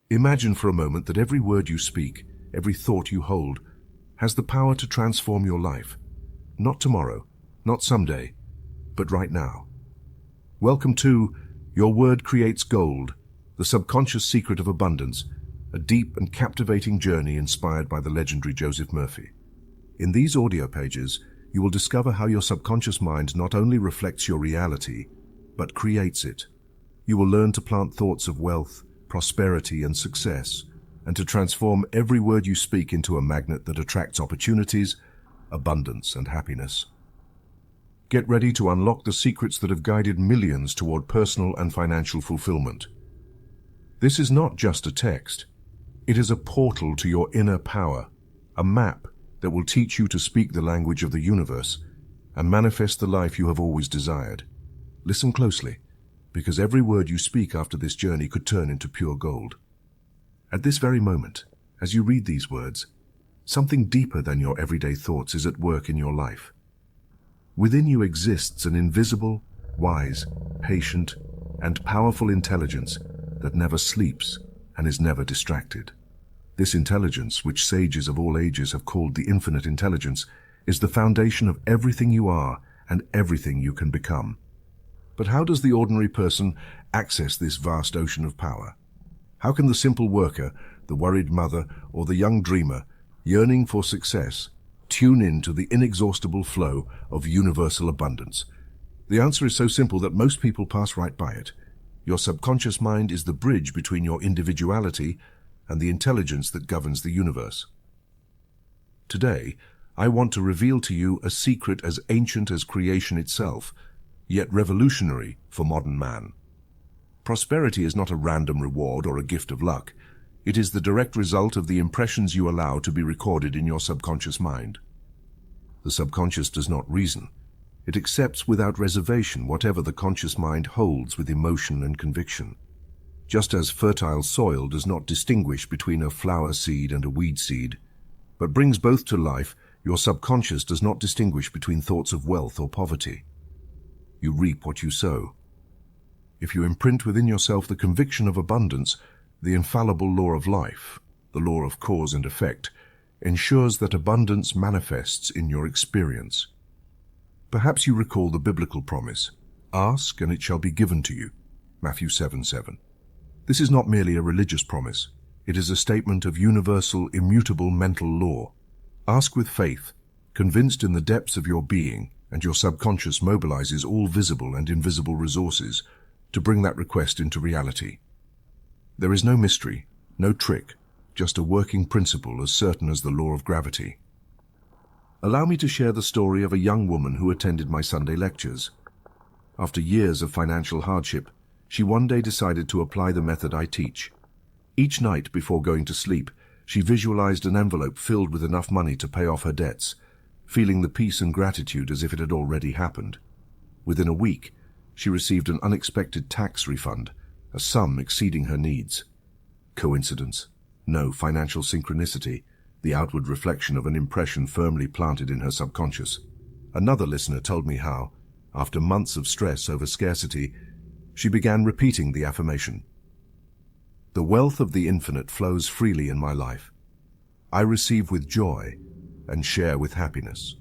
Imagine for a moment that every word you speak, every thought you hold, has the power to transform your life. Not tomorrow, not someday, but right now. Welcome to Your Word Creates Gold, the subconscious secret of abundance, a deep and captivating journey inspired by the legendary Joseph Murphy. In these audio pages, you will discover how your subconscious mind not only reflects your reality, but creates it. You will learn to plant thoughts of wealth, prosperity, and success, and to transform every word you speak into a magnet that attracts opportunities, abundance, and happiness. Get ready to unlock the secrets that have guided millions toward personal and financial fulfillment. This is not just a text. It is a portal to your inner power, a map that will teach you to speak the language of the universe and manifest the life you have always desired. Listen closely, because every word you speak after this journey could turn into pure gold. At this very moment, as you read these words, something deeper than your everyday thoughts is at work in your life. Within you exists an invisible, wise, patient, and powerful intelligence that never sleeps and is never distracted. This intelligence, which sages of all ages have called the infinite intelligence, is the foundation of everything you are and everything you can become. But how does the ordinary person access this vast ocean of power? How can the simple worker, the worried mother, or the young dreamer, yearning for success, tune in to the inexhaustible flow of universal abundance? The answer is so simple that most people pass right by it. Your subconscious mind is the bridge between your individuality and the intelligence that governs the universe. Today, I want to reveal to you a secret as ancient as creation itself, yet revolutionary for modern man. Prosperity is not a random reward or a gift of luck. It is the direct result of the impressions you allow to be recorded in your subconscious mind. The subconscious does not reason. It accepts without reservation whatever the conscious mind holds with emotion and conviction. Just as fertile soil does not distinguish between a flower seed and a weed seed, but brings both to life, your subconscious does not distinguish between thoughts of wealth or poverty. You reap what you sow. If you imprint within yourself the conviction of abundance, the infallible law of life, the law of cause and effect, ensures that abundance manifests in your experience. Perhaps you recall the biblical promise, "Ask and it shall be given to you," Matthew 7:7. This is not merely a religious promise. It is a statement of universal, immutable mental law. Ask with faith, convinced in the depths of your being, and your subconscious mobilizes all visible and invisible resources to bring that request into reality. There is no mystery, no trick, just a working principle as certain as the law of gravity. Allow me to share the story of a young woman who attended my Sunday lectures. After years of financial hardship, she one day decided to apply the method I teach. Each night before going to sleep, she visualized an envelope filled with enough money to pay off her debts, feeling the peace and gratitude as if it had already happened. Within a week, she received an unexpected tax refund, a sum exceeding her needs. Coincidence? No. Financial synchronicity, the outward reflection of an impression firmly planted in her subconscious. Another listener told me how, after months of stress over scarcity, she began repeating the affirmation. "The wealth of the infinite flows freely in my life. I receive with joy and share with happiness."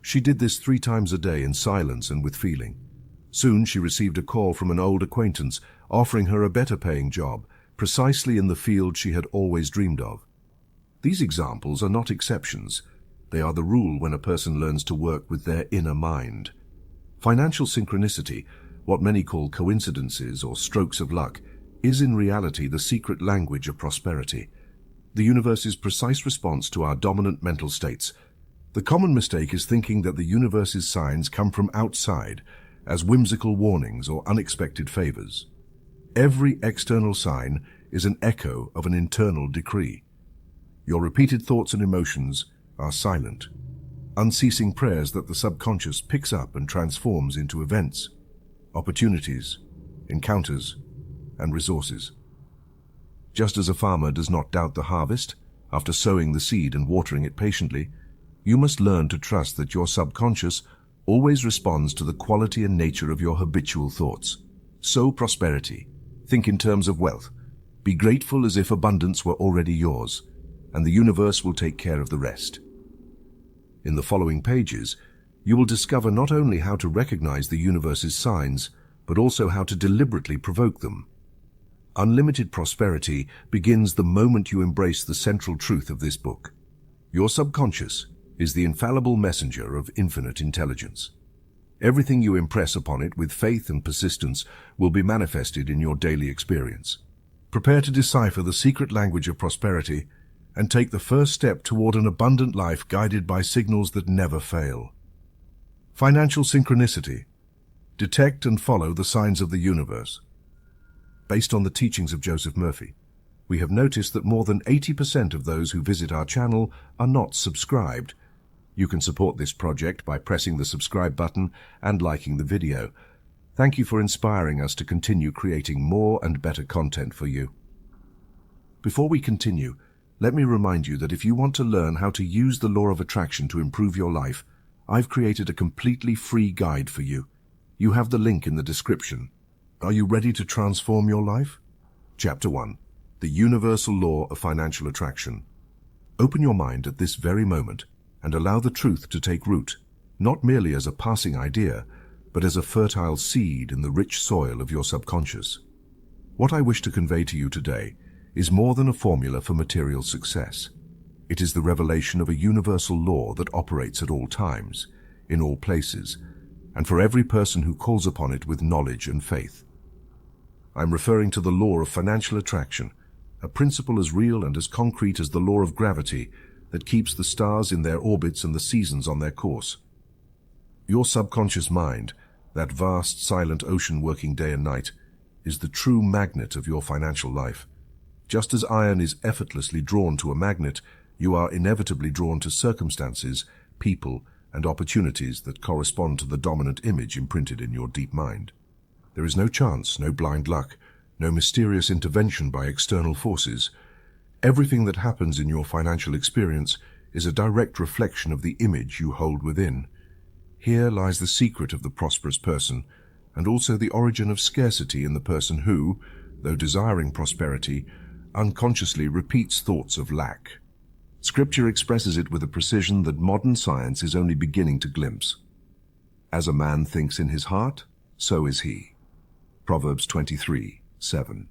She did this 3 times a day in silence and with feeling. Soon she received a call from an old acquaintance offering her a better-paying job, precisely in the field she had always dreamed of. These examples are not exceptions. They are the rule when a person learns to work with their inner mind. Financial synchronicity, what many call coincidences or strokes of luck, is in reality the secret language of prosperity, the universe's precise response to our dominant mental states. The common mistake is thinking that the universe's signs come from outside, as whimsical warnings or unexpected favors. Every external sign is an echo of an internal decree. Your repeated thoughts and emotions are silent, unceasing prayers that the subconscious picks up and transforms into events, opportunities, encounters, and resources. Just as a farmer does not doubt the harvest after sowing the seed and watering it patiently, you must learn to trust that your subconscious always responds to the quality and nature of your habitual thoughts. Sow prosperity. Think in terms of wealth. Be grateful as if abundance were already yours, and the universe will take care of the rest. In the following pages, you will discover not only how to recognize the universe's signs, but also how to deliberately provoke them. Unlimited prosperity begins the moment you embrace the central truth of this book. Your subconscious is the infallible messenger of infinite intelligence. Everything you impress upon it with faith and persistence will be manifested in your daily experience. Prepare to decipher the secret language of prosperity and take the first step toward an abundant life guided by signals that never fail. Financial synchronicity. Detect and follow the signs of the universe. Based on the teachings of Joseph Murphy, we have noticed that more than 80% of those who visit our channel are not subscribed. You can support this project by pressing the subscribe button and liking the video. Thank you for inspiring us to continue creating more and better content for you. Before we continue, let me remind you that if you want to learn how to use the law of attraction to improve your life, I've created a completely free guide for you. You have the link in the description. Are you ready to transform your life? Chapter 1. The Universal Law of Financial Attraction. Open your mind at this very moment and allow the truth to take root, not merely as a passing idea, but as a fertile seed in the rich soil of your subconscious. What I wish to convey to you today is more than a formula for material success. It is the revelation of a universal law that operates at all times, in all places, and for every person who calls upon it with knowledge and faith. I'm referring to the law of financial attraction, a principle as real and as concrete as the law of gravity that keeps the stars in their orbits and the seasons on their course. Your subconscious mind, that vast silent ocean working day and night, is the true magnet of your financial life. Just as iron is effortlessly drawn to a magnet, you are inevitably drawn to circumstances, people, and opportunities that correspond to the dominant image imprinted in your deep mind. There is no chance, no blind luck, no mysterious intervention by external forces. Everything that happens in your financial experience is a direct reflection of the image you hold within. Here lies the secret of the prosperous person, and also the origin of scarcity in the person who, though desiring prosperity, unconsciously repeats thoughts of lack. Scripture expresses it with a precision that modern science is only beginning to glimpse. As a man thinks in his heart, so is he. Proverbs 23:7.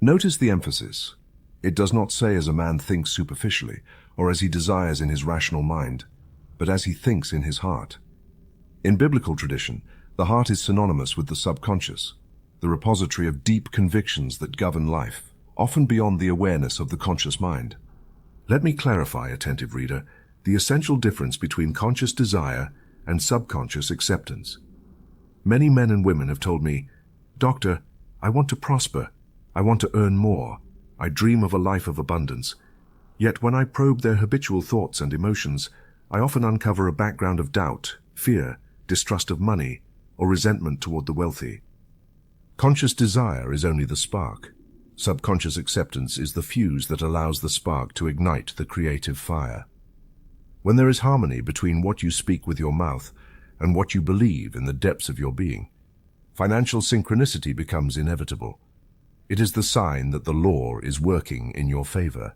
Notice the emphasis. It does not say as a man thinks superficially, or as he desires in his rational mind, but as he thinks in his heart. In biblical tradition, the heart is synonymous with the subconscious, the repository of deep convictions that govern life, often beyond the awareness of the conscious mind. Let me clarify, attentive reader, the essential difference between conscious desire and subconscious acceptance. Many men and women have told me, "Doctor, I want to prosper. I want to earn more. I dream of a life of abundance." Yet when I probe their habitual thoughts and emotions, I often uncover a background of doubt, fear, distrust of money, or resentment toward the wealthy. Conscious desire is only the spark. Subconscious acceptance is the fuse that allows the spark to ignite the creative fire. When there is harmony between what you speak with your mouth and what you believe in the depths of your being, financial synchronicity becomes inevitable. It is the sign that the law is working in your favor.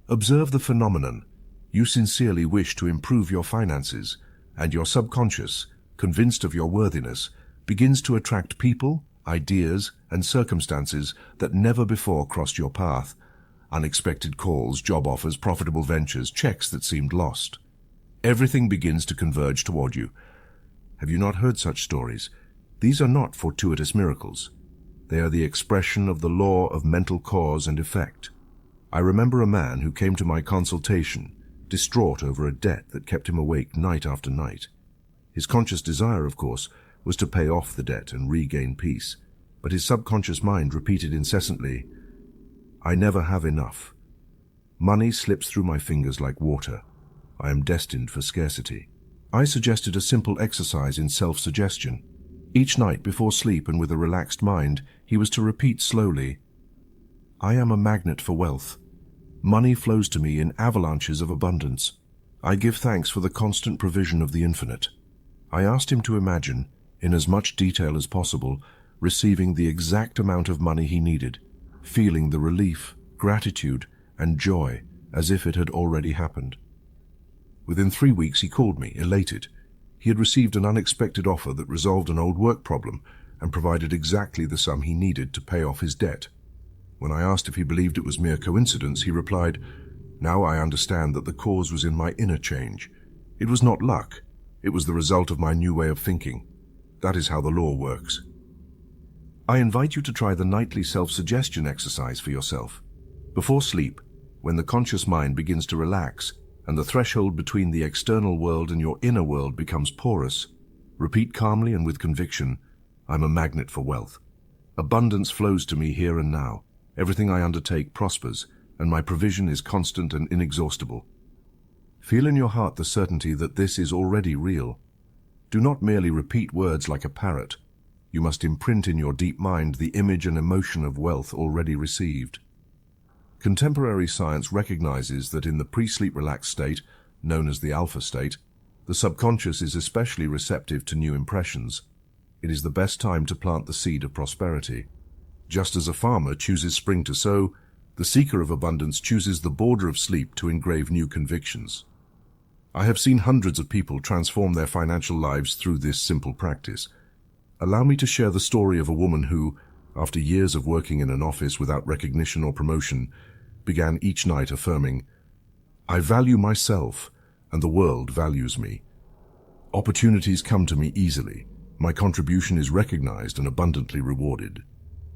Observe the phenomenon. You sincerely wish to improve your finances, and your subconscious, convinced of your worthiness, begins to attract people, ideas, and circumstances that never before crossed your path. Unexpected calls, job offers, profitable ventures, checks that seemed lost. Everything begins to converge toward you. Have you not heard such stories? These are not fortuitous miracles. They are the expression of the law of mental cause and effect. I remember a man who came to my consultation, distraught over a debt that kept him awake night after night. His conscious desire, of course, was to pay off the debt and regain peace, but his subconscious mind repeated incessantly, "I never have enough. Money slips through my fingers like water. I am destined for scarcity." I suggested a simple exercise in self-suggestion. Each night before sleep and with a relaxed mind, he was to repeat slowly, "I am a magnet for wealth. Money flows to me in avalanches of abundance. I give thanks for the constant provision of the infinite." I asked him to imagine, in as much detail as possible, receiving the exact amount of money he needed, feeling the relief, gratitude, and joy as if it had already happened. Within 3 weeks he called me, elated. He had received an unexpected offer that resolved an old work problem and provided exactly the sum he needed to pay off his debt. When I asked if he believed it was mere coincidence, he replied, "Now I understand that the cause was in my inner change. It was not luck. It was the result of my new way of thinking. That is how the law works." I invite you to try the nightly self-suggestion exercise for yourself. Before sleep, when the conscious mind begins to relax and the threshold between the external world and your inner world becomes porous, repeat calmly and with conviction, "I'm a magnet for wealth. Abundance flows to me here and now. Everything I undertake prospers, and my provision is constant and inexhaustible." Feel in your heart the certainty that this is already real. Do not merely repeat words like a parrot. You must imprint in your deep mind the image and emotion of wealth already received. Contemporary science recognizes that in the pre-sleep relaxed state, known as the alpha state, the subconscious is especially receptive to new impressions. It is the best time to plant the seed of prosperity. Just as a farmer chooses spring to sow, the seeker of abundance chooses the border of sleep to engrave new convictions. I have seen hundreds of people transform their financial lives through this simple practice. Allow me to share the story of a woman who, after years of working in an office without recognition or promotion, began each night affirming, "I value myself, and the world values me. Opportunities come to me easily. My contribution is recognized and abundantly rewarded."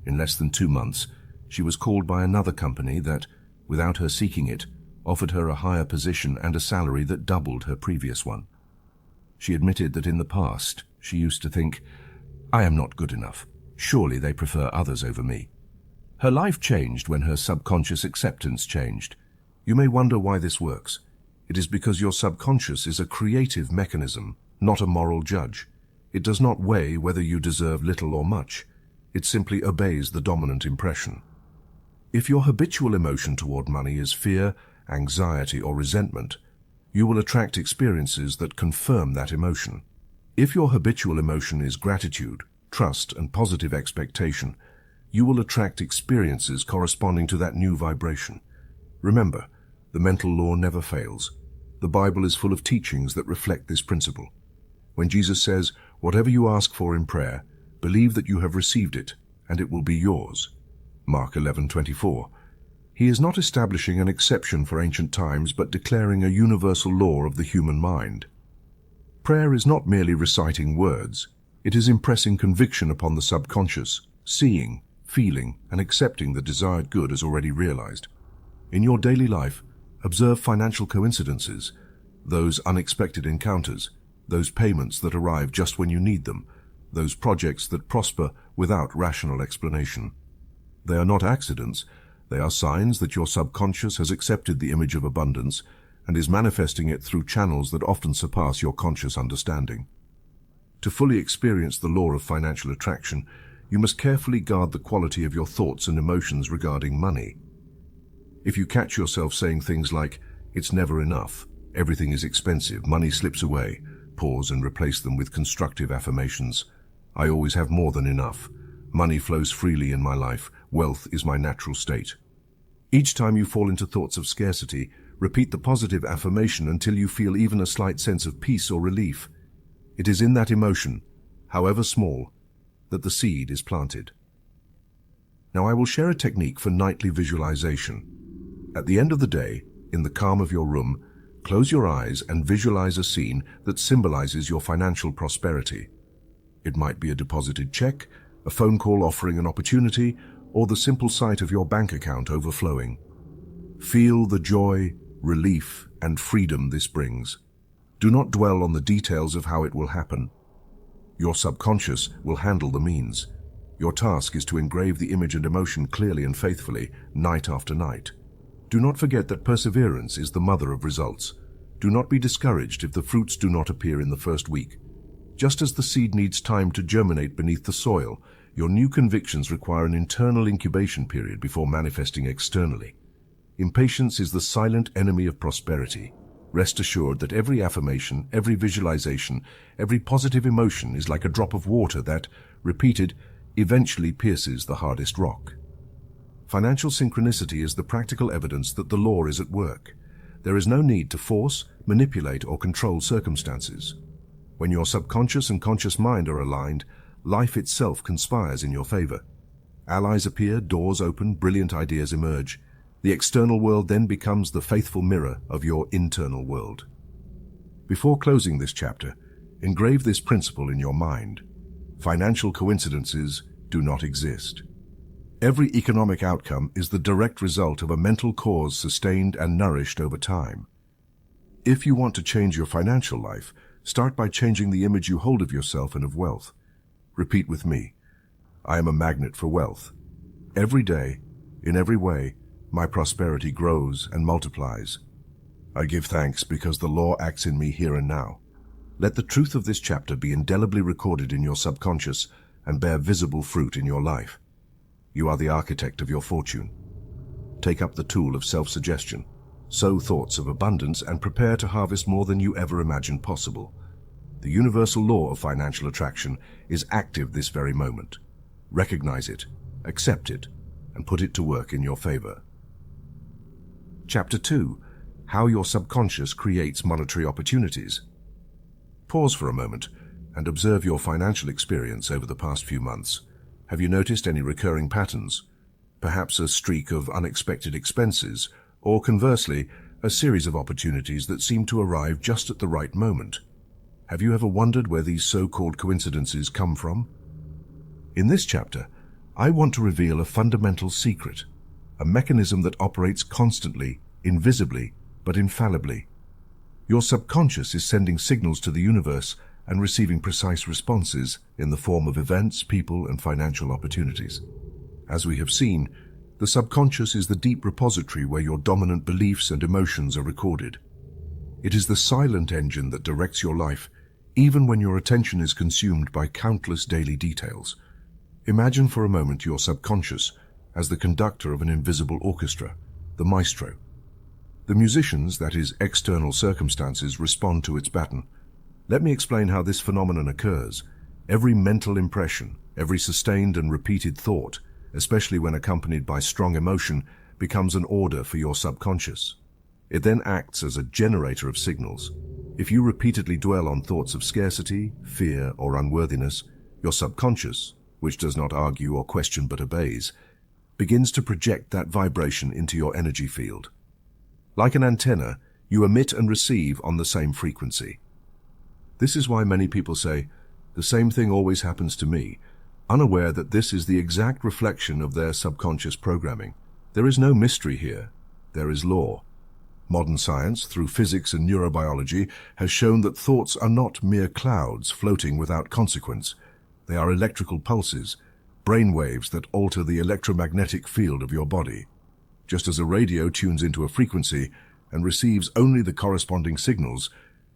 In less than 2 months, she was called by another company that, without her seeking it, offered her a higher position and a salary that doubled her previous one. She admitted that in the past, she used to think, "I am not good enough. Surely they prefer others over me." Her life changed when her subconscious acceptance changed. You may wonder why this works. It is because your subconscious is a creative mechanism, not a moral judge. It does not weigh whether you deserve little or much. It simply obeys the dominant impression. If your habitual emotion toward money is fear, anxiety, or resentment, you will attract experiences that confirm that emotion. If your habitual emotion is gratitude, trust, and positive expectation, you will attract experiences corresponding to that new vibration. Remember, the mental law never fails. The Bible is full of teachings that reflect this principle. When Jesus says, "Whatever you ask for in prayer, believe that you have received it, and it will be yours," Mark 11:24, he is not establishing an exception for ancient times, but declaring a universal law of the human mind. Prayer is not merely reciting words. It is impressing conviction upon the subconscious, seeing, feeling, and accepting the desired good as already realized. In your daily life, observe financial coincidences, those unexpected encounters, those payments that arrive just when you need them, those projects that prosper without rational explanation. They are not accidents. They are signs that your subconscious has accepted the image of abundance and is manifesting it through channels that often surpass your conscious understanding. To fully experience the law of financial attraction, you must carefully guard the quality of your thoughts and emotions regarding money. If you catch yourself saying things like, "It's never enough," "Everything is expensive," "Money slips away," pause and replace them with constructive affirmations. "I always have more than enough," "Money flows freely in my life," "Wealth is my natural state." Each time you fall into thoughts of scarcity, repeat the positive affirmation until you feel even a slight sense of peace or relief. It is in that emotion, however small, that the seed is planted. Now I will share a technique for nightly visualization. At the end of the day, in the calm of your room, close your eyes and visualize a scene that symbolizes your financial prosperity. It might be a deposited check, a phone call offering an opportunity, or the simple sight of your bank account overflowing. Feel the joy, relief, and freedom this brings. Do not dwell on the details of how it will happen. Your subconscious will handle the means. Your task is to engrave the image and emotion clearly and faithfully, night after night. Do not forget that perseverance is the mother of results. Do not be discouraged if the fruits do not appear in the first week. Just as the seed needs time to germinate beneath the soil, your new convictions require an internal incubation period before manifesting externally. Impatience is the silent enemy of prosperity. Rest assured that every affirmation, every visualization, every positive emotion is like a drop of water that, repeated, eventually pierces the hardest rock. Financial synchronicity is the practical evidence that the law is at work. There is no need to force, manipulate, or control circumstances. When your subconscious and conscious mind are aligned, life itself conspires in your favor. Allies appear, doors open, brilliant ideas emerge. The external world then becomes the faithful mirror of your internal world. Before closing this chapter, engrave this principle in your mind. Financial coincidences do not exist. Every economic outcome is the direct result of a mental cause sustained and nourished over time. If you want to change your financial life, start by changing the image you hold of yourself and of wealth. Repeat with me. I am a magnet for wealth. Every day, in every way, my prosperity grows and multiplies. I give thanks because the law acts in me here and now. Let the truth of this chapter be indelibly recorded in your subconscious and bear visible fruit in your life. You are the architect of your fortune. Take up the tool of self-suggestion. Sow thoughts of abundance and prepare to harvest more than you ever imagined possible. The universal law of financial attraction is active this very moment. Recognize it, accept it, and put it to work in your favor. Chapter 2. How your subconscious creates monetary opportunities. Pause for a moment and observe your financial experience over the past few months. Have you noticed any recurring patterns? Perhaps a streak of unexpected expenses, or conversely, a series of opportunities that seem to arrive just at the right moment. Have you ever wondered where these so-called coincidences come from? In this chapter, I want to reveal a fundamental secret, a mechanism that operates constantly, invisibly, but infallibly. Your subconscious is sending signals to the universe and receiving precise responses in the form of events, people, and financial opportunities. As we have seen, the subconscious is the deep repository where your dominant beliefs and emotions are recorded. It is the silent engine that directs your life, even when your attention is consumed by countless daily details. Imagine for a moment your subconscious as the conductor of an invisible orchestra, the maestro. The musicians, that is, external circumstances, respond to its baton. Let me explain how this phenomenon occurs. Every mental impression, every sustained and repeated thought, especially when accompanied by strong emotion, becomes an order for your subconscious. It then acts as a generator of signals. If you repeatedly dwell on thoughts of scarcity, fear, or unworthiness, your subconscious, which does not argue or question but obeys, begins to project that vibration into your energy field. Like an antenna, you emit and receive on the same frequency. This is why many people say, "The same thing always happens to me," unaware that this is the exact reflection of their subconscious programming. There is no mystery here. There is law. Modern science, through physics and neurobiology, has shown that thoughts are not mere clouds floating without consequence. They are electrical pulses, brain waves that alter the electromagnetic field of your body. Just as a radio tunes into a frequency and receives only the corresponding signals,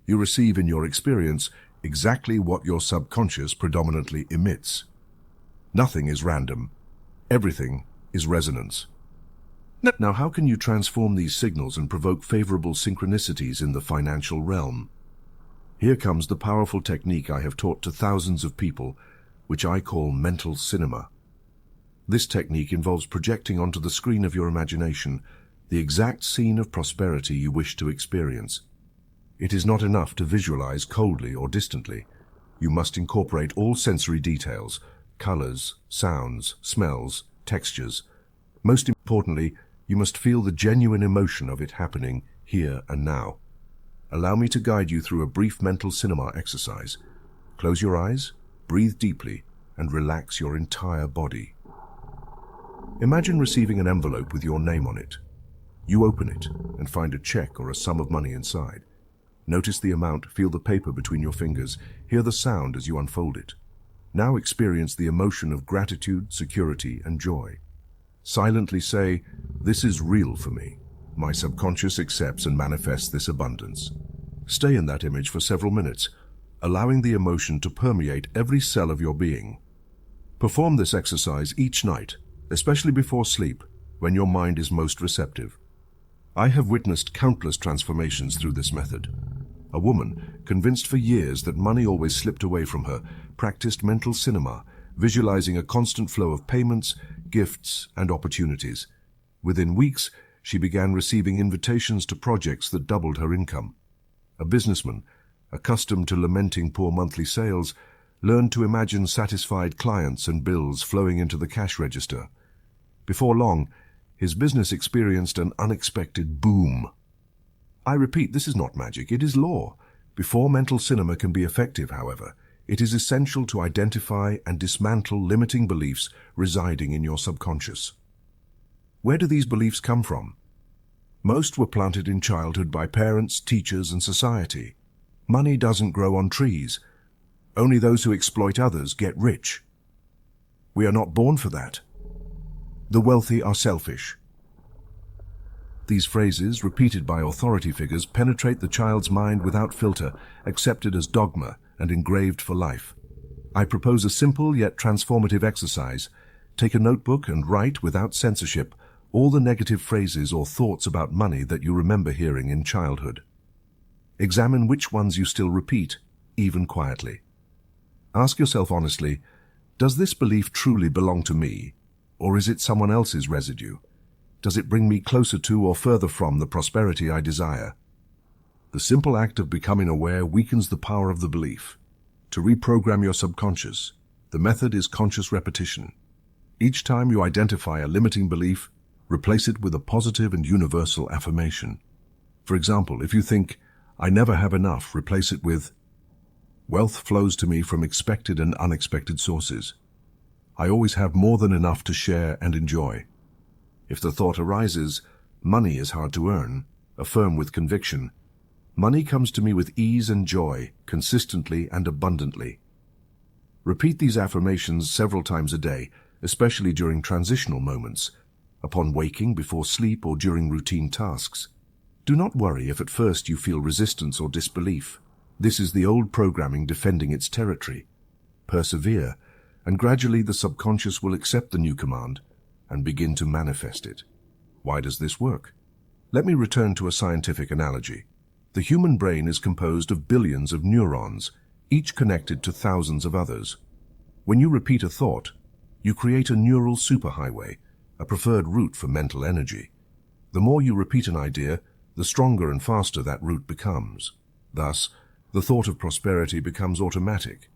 you receive in your experience exactly what your subconscious predominantly emits. Nothing is random. Everything is resonance. Now, how can you transform these signals and provoke favorable synchronicities in the financial realm? Here comes the powerful technique I have taught to thousands of people, which I call mental cinema. This technique involves projecting onto the screen of your imagination the exact scene of prosperity you wish to experience. It is not enough to visualize coldly or distantly. You must incorporate all sensory details, colors, sounds, smells, textures. Most importantly, you must feel the genuine emotion of it happening here and now. Allow me to guide you through a brief mental cinema exercise. Close your eyes, breathe deeply, and relax your entire body. Imagine receiving an envelope with your name on it. You open it and find a check or a sum of money inside. Notice the amount, feel the paper between your fingers, hear the sound as you unfold it. Now experience the emotion of gratitude, security, and joy. Silently say, "This is real for me. My subconscious accepts and manifests this abundance." Stay in that image for several minutes, allowing the emotion to permeate every cell of your being. Perform this exercise each night, especially before sleep, when your mind is most receptive. I have witnessed countless transformations through this method. A woman, convinced for years that money always slipped away from her, practiced mental cinema, visualizing a constant flow of payments, gifts and opportunities. Within weeks, she began receiving invitations to projects that doubled her income. A businessman, accustomed to lamenting poor monthly sales, learned to imagine satisfied clients and bills flowing into the cash register. Before long, his business experienced an unexpected boom. I repeat, this is not magic, it is law. Before mental cinema can be effective, however, it is essential to identify and dismantle limiting beliefs residing in your subconscious. Where do these beliefs come from? Most were planted in childhood by parents, teachers, and society. Money doesn't grow on trees. Only those who exploit others get rich. We are not born for that. The wealthy are selfish. These phrases, repeated by authority figures, penetrate the child's mind without filter, accepted as dogma and engraved for life. I propose a simple yet transformative exercise. Take a notebook and write, without censorship, all the negative phrases or thoughts about money that you remember hearing in childhood. Examine which ones you still repeat, even quietly. Ask yourself honestly, does this belief truly belong to me, or is it someone else's residue? Does it bring me closer to or further from the prosperity I desire? The simple act of becoming aware weakens the power of the belief. To reprogram your subconscious, the method is conscious repetition. Each time you identify a limiting belief, replace it with a positive and universal affirmation. For example, if you think, "I never have enough," replace it with, "Wealth flows to me from expected and unexpected sources. I always have more than enough to share and enjoy." If the thought arises, "Money is hard to earn," affirm with conviction, "Money comes to me with ease and joy, consistently and abundantly." Repeat these affirmations several times a day, especially during transitional moments, upon waking, before sleep, or during routine tasks. Do not worry if at first you feel resistance or disbelief. This is the old programming defending its territory. Persevere, and gradually the subconscious will accept the new command and begin to manifest it. Why does this work? Let me return to a scientific analogy. The human brain is composed of billions of neurons, each connected to thousands of others. When you repeat a thought, you create a neural superhighway, a preferred route for mental energy. The more you repeat an idea, the stronger and faster that route becomes. Thus, the thought of prosperity becomes automatic,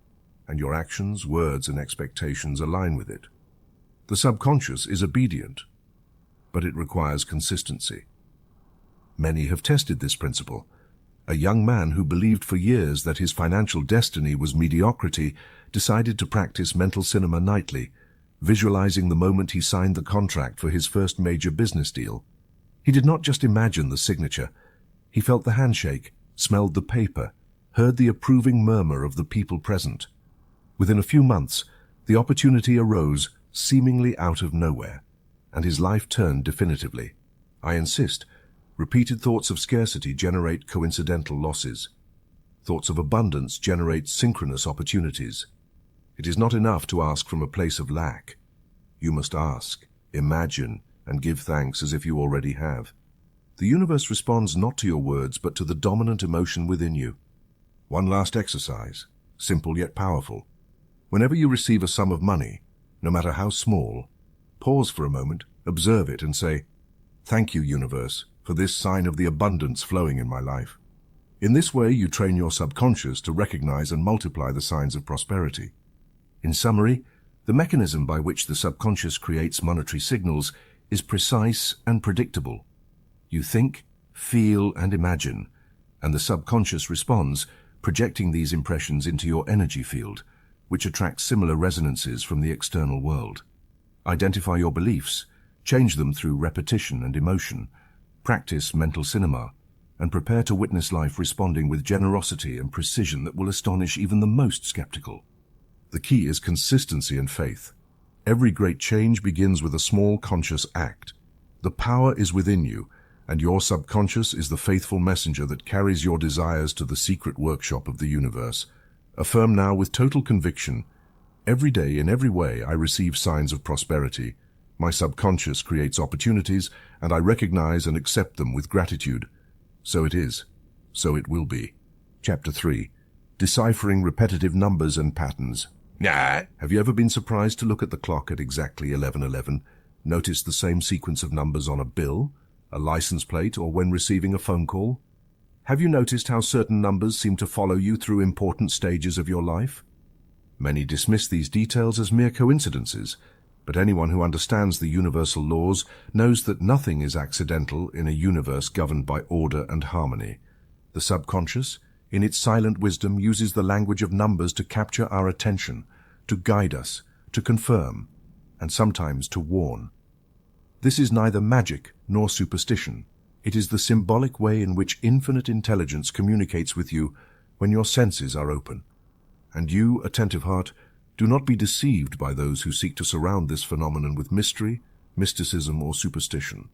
and your actions, words, and expectations align with it. The subconscious is obedient, but it requires consistency. Many have tested this principle. A young man who believed for years that his financial destiny was mediocrity decided to practice mental cinema nightly, visualizing the moment he signed the contract for his first major business deal. He did not just imagine the signature. He felt the handshake, smelled the paper, heard the approving murmur of the people present. Within a few months, the opportunity arose, seemingly out of nowhere, and his life turned definitively. I insist, repeated thoughts of scarcity generate coincidental losses. Thoughts of abundance generate synchronous opportunities. It is not enough to ask from a place of lack. You must ask, imagine, and give thanks as if you already have. The universe responds not to your words, but to the dominant emotion within you. One last exercise, simple yet powerful. Whenever you receive a sum of money, no matter how small, pause for a moment, observe it, and say, "Thank you, universe, for this sign of the abundance flowing in my life." In this way, you train your subconscious to recognize and multiply the signs of prosperity. In summary, the mechanism by which the subconscious creates monetary signals is precise and predictable. You think, feel, and imagine, and the subconscious responds, projecting these impressions into your energy field, which attracts similar resonances from the external world. Identify your beliefs, change them through repetition and emotion, practice mental cinema, and prepare to witness life responding with generosity and precision that will astonish even the most skeptical. The key is consistency and faith. Every great change begins with a small conscious act. The power is within you, and your subconscious is the faithful messenger that carries your desires to the secret workshop of the universe. Affirm now with total conviction, "Every day, in every way, I receive signs of prosperity. My subconscious creates opportunities, and I recognize and accept them with gratitude. So it is. So it will be." Chapter 3. Deciphering Repetitive Numbers and Patterns. Nah. Have you ever been surprised to look at the clock at exactly 11:11, notice the same sequence of numbers on a bill, a license plate, or when receiving a phone call? Have you noticed how certain numbers seem to follow you through important stages of your life? Many dismiss these details as mere coincidences, but anyone who understands the universal laws knows that nothing is accidental in a universe governed by order and harmony. The subconscious, in its silent wisdom, uses the language of numbers to capture our attention, to guide us, to confirm, and sometimes to warn. This is neither magic nor superstition. It is the symbolic way in which infinite intelligence communicates with you when your senses are open. And you, attentive heart, do not be deceived by those who seek to surround this phenomenon with mystery, mysticism, or superstition.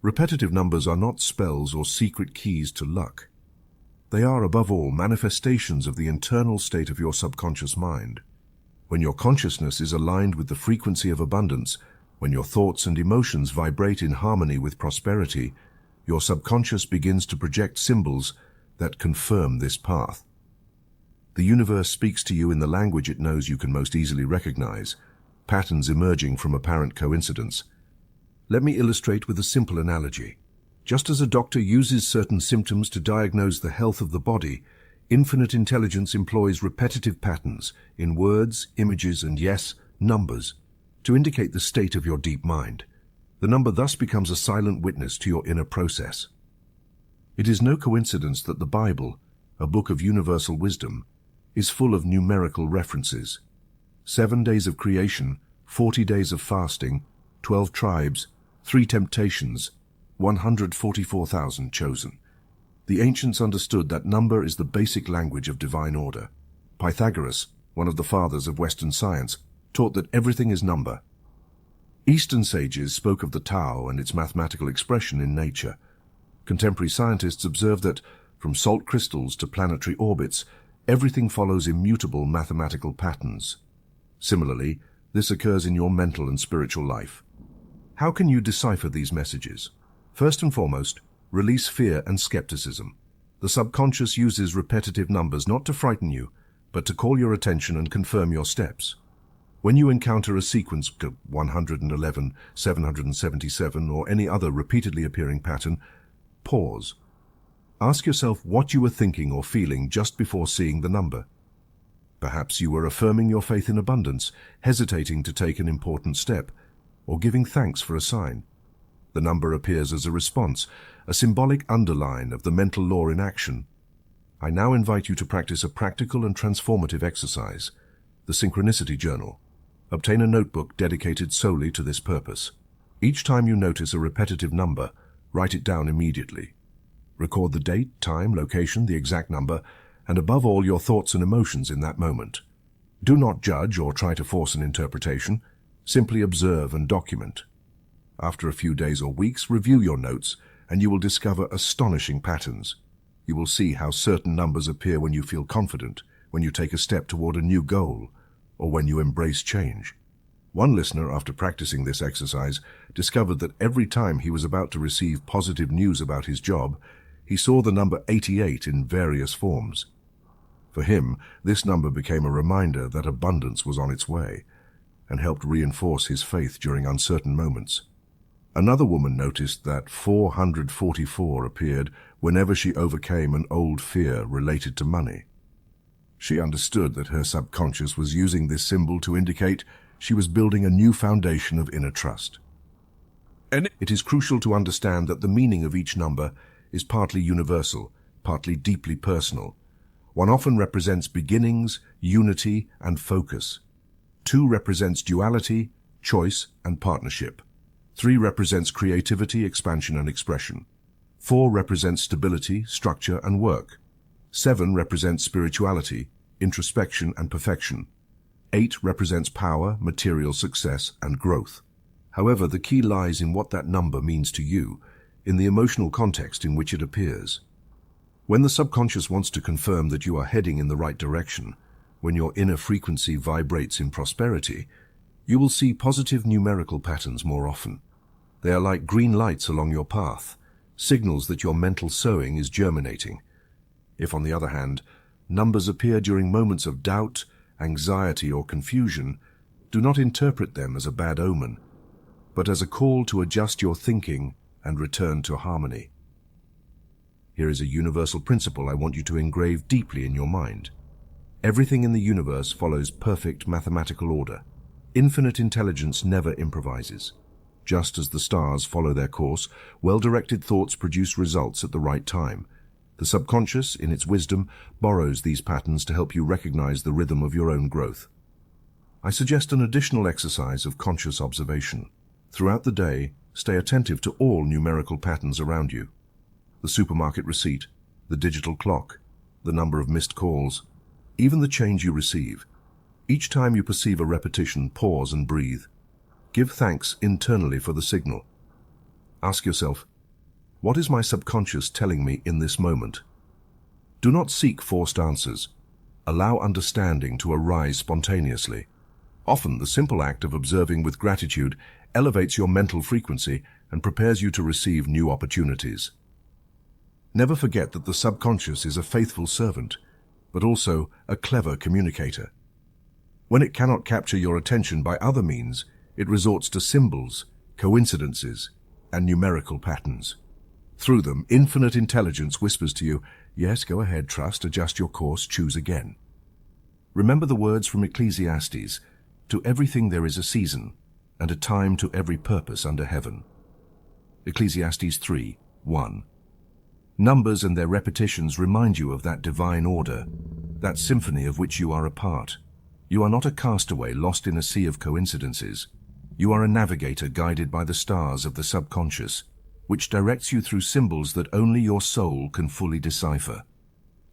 Repetitive numbers are not spells or secret keys to luck. They are, above all, manifestations of the internal state of your subconscious mind. When your consciousness is aligned with the frequency of abundance, when your thoughts and emotions vibrate in harmony with prosperity, your subconscious begins to project symbols that confirm this path. The universe speaks to you in the language it knows you can most easily recognize, patterns emerging from apparent coincidence. Let me illustrate with a simple analogy. Just as a doctor uses certain symptoms to diagnose the health of the body, infinite intelligence employs repetitive patterns in words, images, and yes, numbers, to indicate the state of your deep mind. The number thus becomes a silent witness to your inner process. It is no coincidence that the Bible, a book of universal wisdom, is full of numerical references. 7 days of creation, 40 days of fasting, 12 tribes, 3 temptations, 144,000 chosen. The ancients understood that number is the basic language of divine order. Pythagoras, one of the fathers of Western science, taught that everything is number. Eastern sages spoke of the Tao and its mathematical expression in nature. Contemporary scientists observe that, from salt crystals to planetary orbits, everything follows immutable mathematical patterns. Similarly, this occurs in your mental and spiritual life. How can you decipher these messages? First and foremost, release fear and skepticism. The subconscious uses repetitive numbers not to frighten you, but to call your attention and confirm your steps. When you encounter a sequence of 111, 777, or any other repeatedly appearing pattern, pause. Ask yourself what you were thinking or feeling just before seeing the number. Perhaps you were affirming your faith in abundance, hesitating to take an important step, or giving thanks for a sign. The number appears as a response, a symbolic underline of the mental law in action. I now invite you to practice a practical and transformative exercise, the Synchronicity Journal. Obtain a notebook dedicated solely to this purpose. Each time you notice a repetitive number, write it down immediately. Record the date, time, location, the exact number, and above all your thoughts and emotions in that moment. Do not judge or try to force an interpretation. Simply observe and document. After a few days or weeks, review your notes, and you will discover astonishing patterns. You will see how certain numbers appear when you feel confident, when you take a step toward a new goal, or when you embrace change. One listener, after practicing this exercise, discovered that every time he was about to receive positive news about his job, he saw the number 88 in various forms. For him, this number became a reminder that abundance was on its way, and helped reinforce his faith during uncertain moments. Another woman noticed that 444 appeared whenever she overcame an old fear related to money. She understood that her subconscious was using this symbol to indicate she was building a new foundation of inner trust. And it is crucial to understand that the meaning of each number is partly universal, partly deeply personal. 1 often represents beginnings, unity, and focus. 2 represents duality, choice, and partnership. 3 represents creativity, expansion, and expression. 4 represents stability, structure, and work. 7 represents spirituality, introspection, and perfection. 8 represents power, material success, and growth. However, the key lies in what that number means to you, in the emotional context in which it appears. When the subconscious wants to confirm that you are heading in the right direction, when your inner frequency vibrates in prosperity, you will see positive numerical patterns more often. They are like green lights along your path, signals that your mental sowing is germinating. If, on the other hand, numbers appear during moments of doubt, anxiety, or confusion, do not interpret them as a bad omen, but as a call to adjust your thinking and return to harmony. Here is a universal principle I want you to engrave deeply in your mind. Everything in the universe follows perfect mathematical order. Infinite intelligence never improvises. Just as the stars follow their course, well-directed thoughts produce results at the right time. The subconscious, in its wisdom, borrows these patterns to help you recognize the rhythm of your own growth. I suggest an additional exercise of conscious observation. Throughout the day, stay attentive to all numerical patterns around you. The supermarket receipt, the digital clock, the number of missed calls, even the change you receive. Each time you perceive a repetition, pause and breathe. Give thanks internally for the signal. Ask yourself, what is my subconscious telling me in this moment? Do not seek forced answers. Allow understanding to arise spontaneously. Often, the simple act of observing with gratitude elevates your mental frequency and prepares you to receive new opportunities. Never forget that the subconscious is a faithful servant, but also a clever communicator. When it cannot capture your attention by other means, it resorts to symbols, coincidences, and numerical patterns. Through them, infinite intelligence whispers to you, yes, go ahead, trust, adjust your course, choose again. Remember the words from Ecclesiastes, to everything there is a season, and a time to every purpose under heaven. Ecclesiastes 3:1. Numbers and their repetitions remind you of that divine order, that symphony of which you are a part. You are not a castaway lost in a sea of coincidences. You are a navigator guided by the stars of the subconscious, which directs you through symbols that only your soul can fully decipher.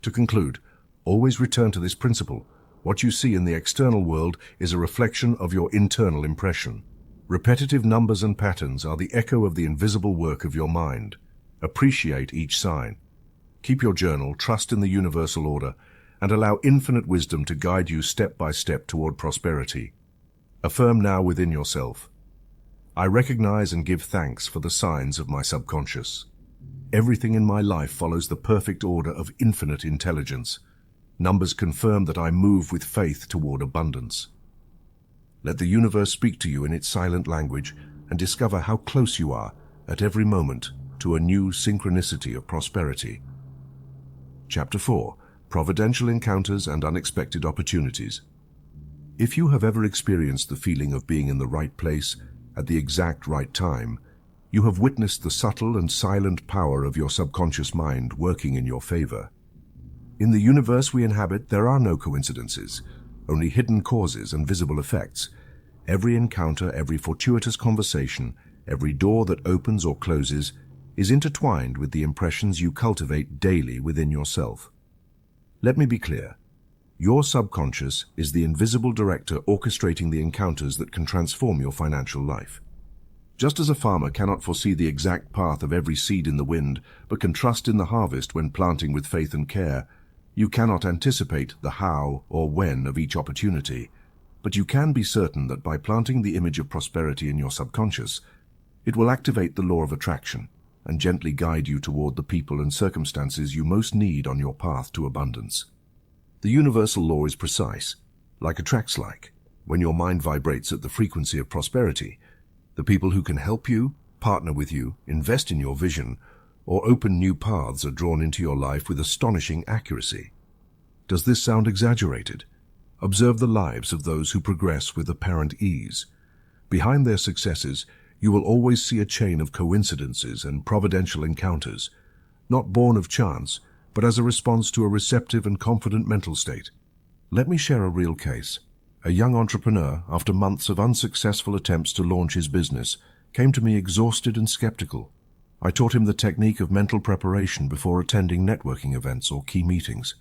To conclude, always return to this principle. What you see in the external world is a reflection of your internal impression. Repetitive numbers and patterns are the echo of the invisible work of your mind. Appreciate each sign. Keep your journal, trust in the universal order, and allow infinite wisdom to guide you step by step toward prosperity. Affirm now within yourself, I recognize and give thanks for the signs of my subconscious. Everything in my life follows the perfect order of infinite intelligence. Numbers confirm that I move with faith toward abundance. Let the universe speak to you in its silent language and discover how close you are at every moment to a new synchronicity of prosperity. Chapter 4. Providential Encounters and Unexpected Opportunities. If you have ever experienced the feeling of being in the right place at the exact right time, you have witnessed the subtle and silent power of your subconscious mind working in your favor. In the universe we inhabit, there are no coincidences, only hidden causes and visible effects. Every encounter, every fortuitous conversation, every door that opens or closes is intertwined with the impressions you cultivate daily within yourself. Let me be clear. Your subconscious is the invisible director orchestrating the encounters that can transform your financial life. Just as a farmer cannot foresee the exact path of every seed in the wind, but can trust in the harvest when planting with faith and care, you cannot anticipate the how or when of each opportunity, but you can be certain that by planting the image of prosperity in your subconscious, it will activate the law of attraction and gently guide you toward the people and circumstances you most need on your path to abundance. The universal law is precise, like attracts like. When your mind vibrates at the frequency of prosperity, the people who can help you, partner with you, invest in your vision, or open new paths are drawn into your life with astonishing accuracy. Does this sound exaggerated? Observe the lives of those who progress with apparent ease. Behind their successes, you will always see a chain of coincidences and providential encounters, not born of chance, but as a response to a receptive and confident mental state. Let me share a real case. A young entrepreneur, after months of unsuccessful attempts to launch his business, came to me exhausted and skeptical. I taught him the technique of mental preparation before attending networking events or key meetings.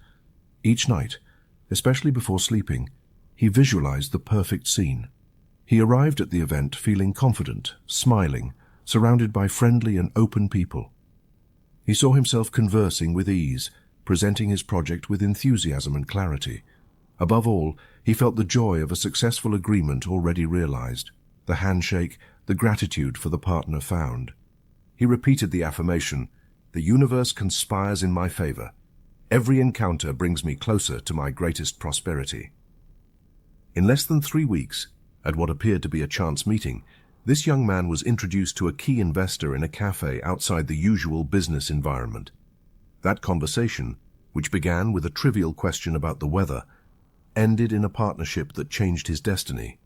Each night, especially before sleeping, he visualized the perfect scene. He arrived at the event feeling confident, smiling, surrounded by friendly and open people. He saw himself conversing with ease, presenting his project with enthusiasm and clarity. Above all, he felt the joy of a successful agreement already realized, the handshake, the gratitude for the partner found. He repeated the affirmation, "The universe conspires in my favor. Every encounter brings me closer to my greatest prosperity." In less than 3 weeks, at what appeared to be a chance meeting, this young man was introduced to a key investor in a cafe outside the usual business environment. That conversation, which began with a trivial question about the weather, ended in a partnership that changed his destiny.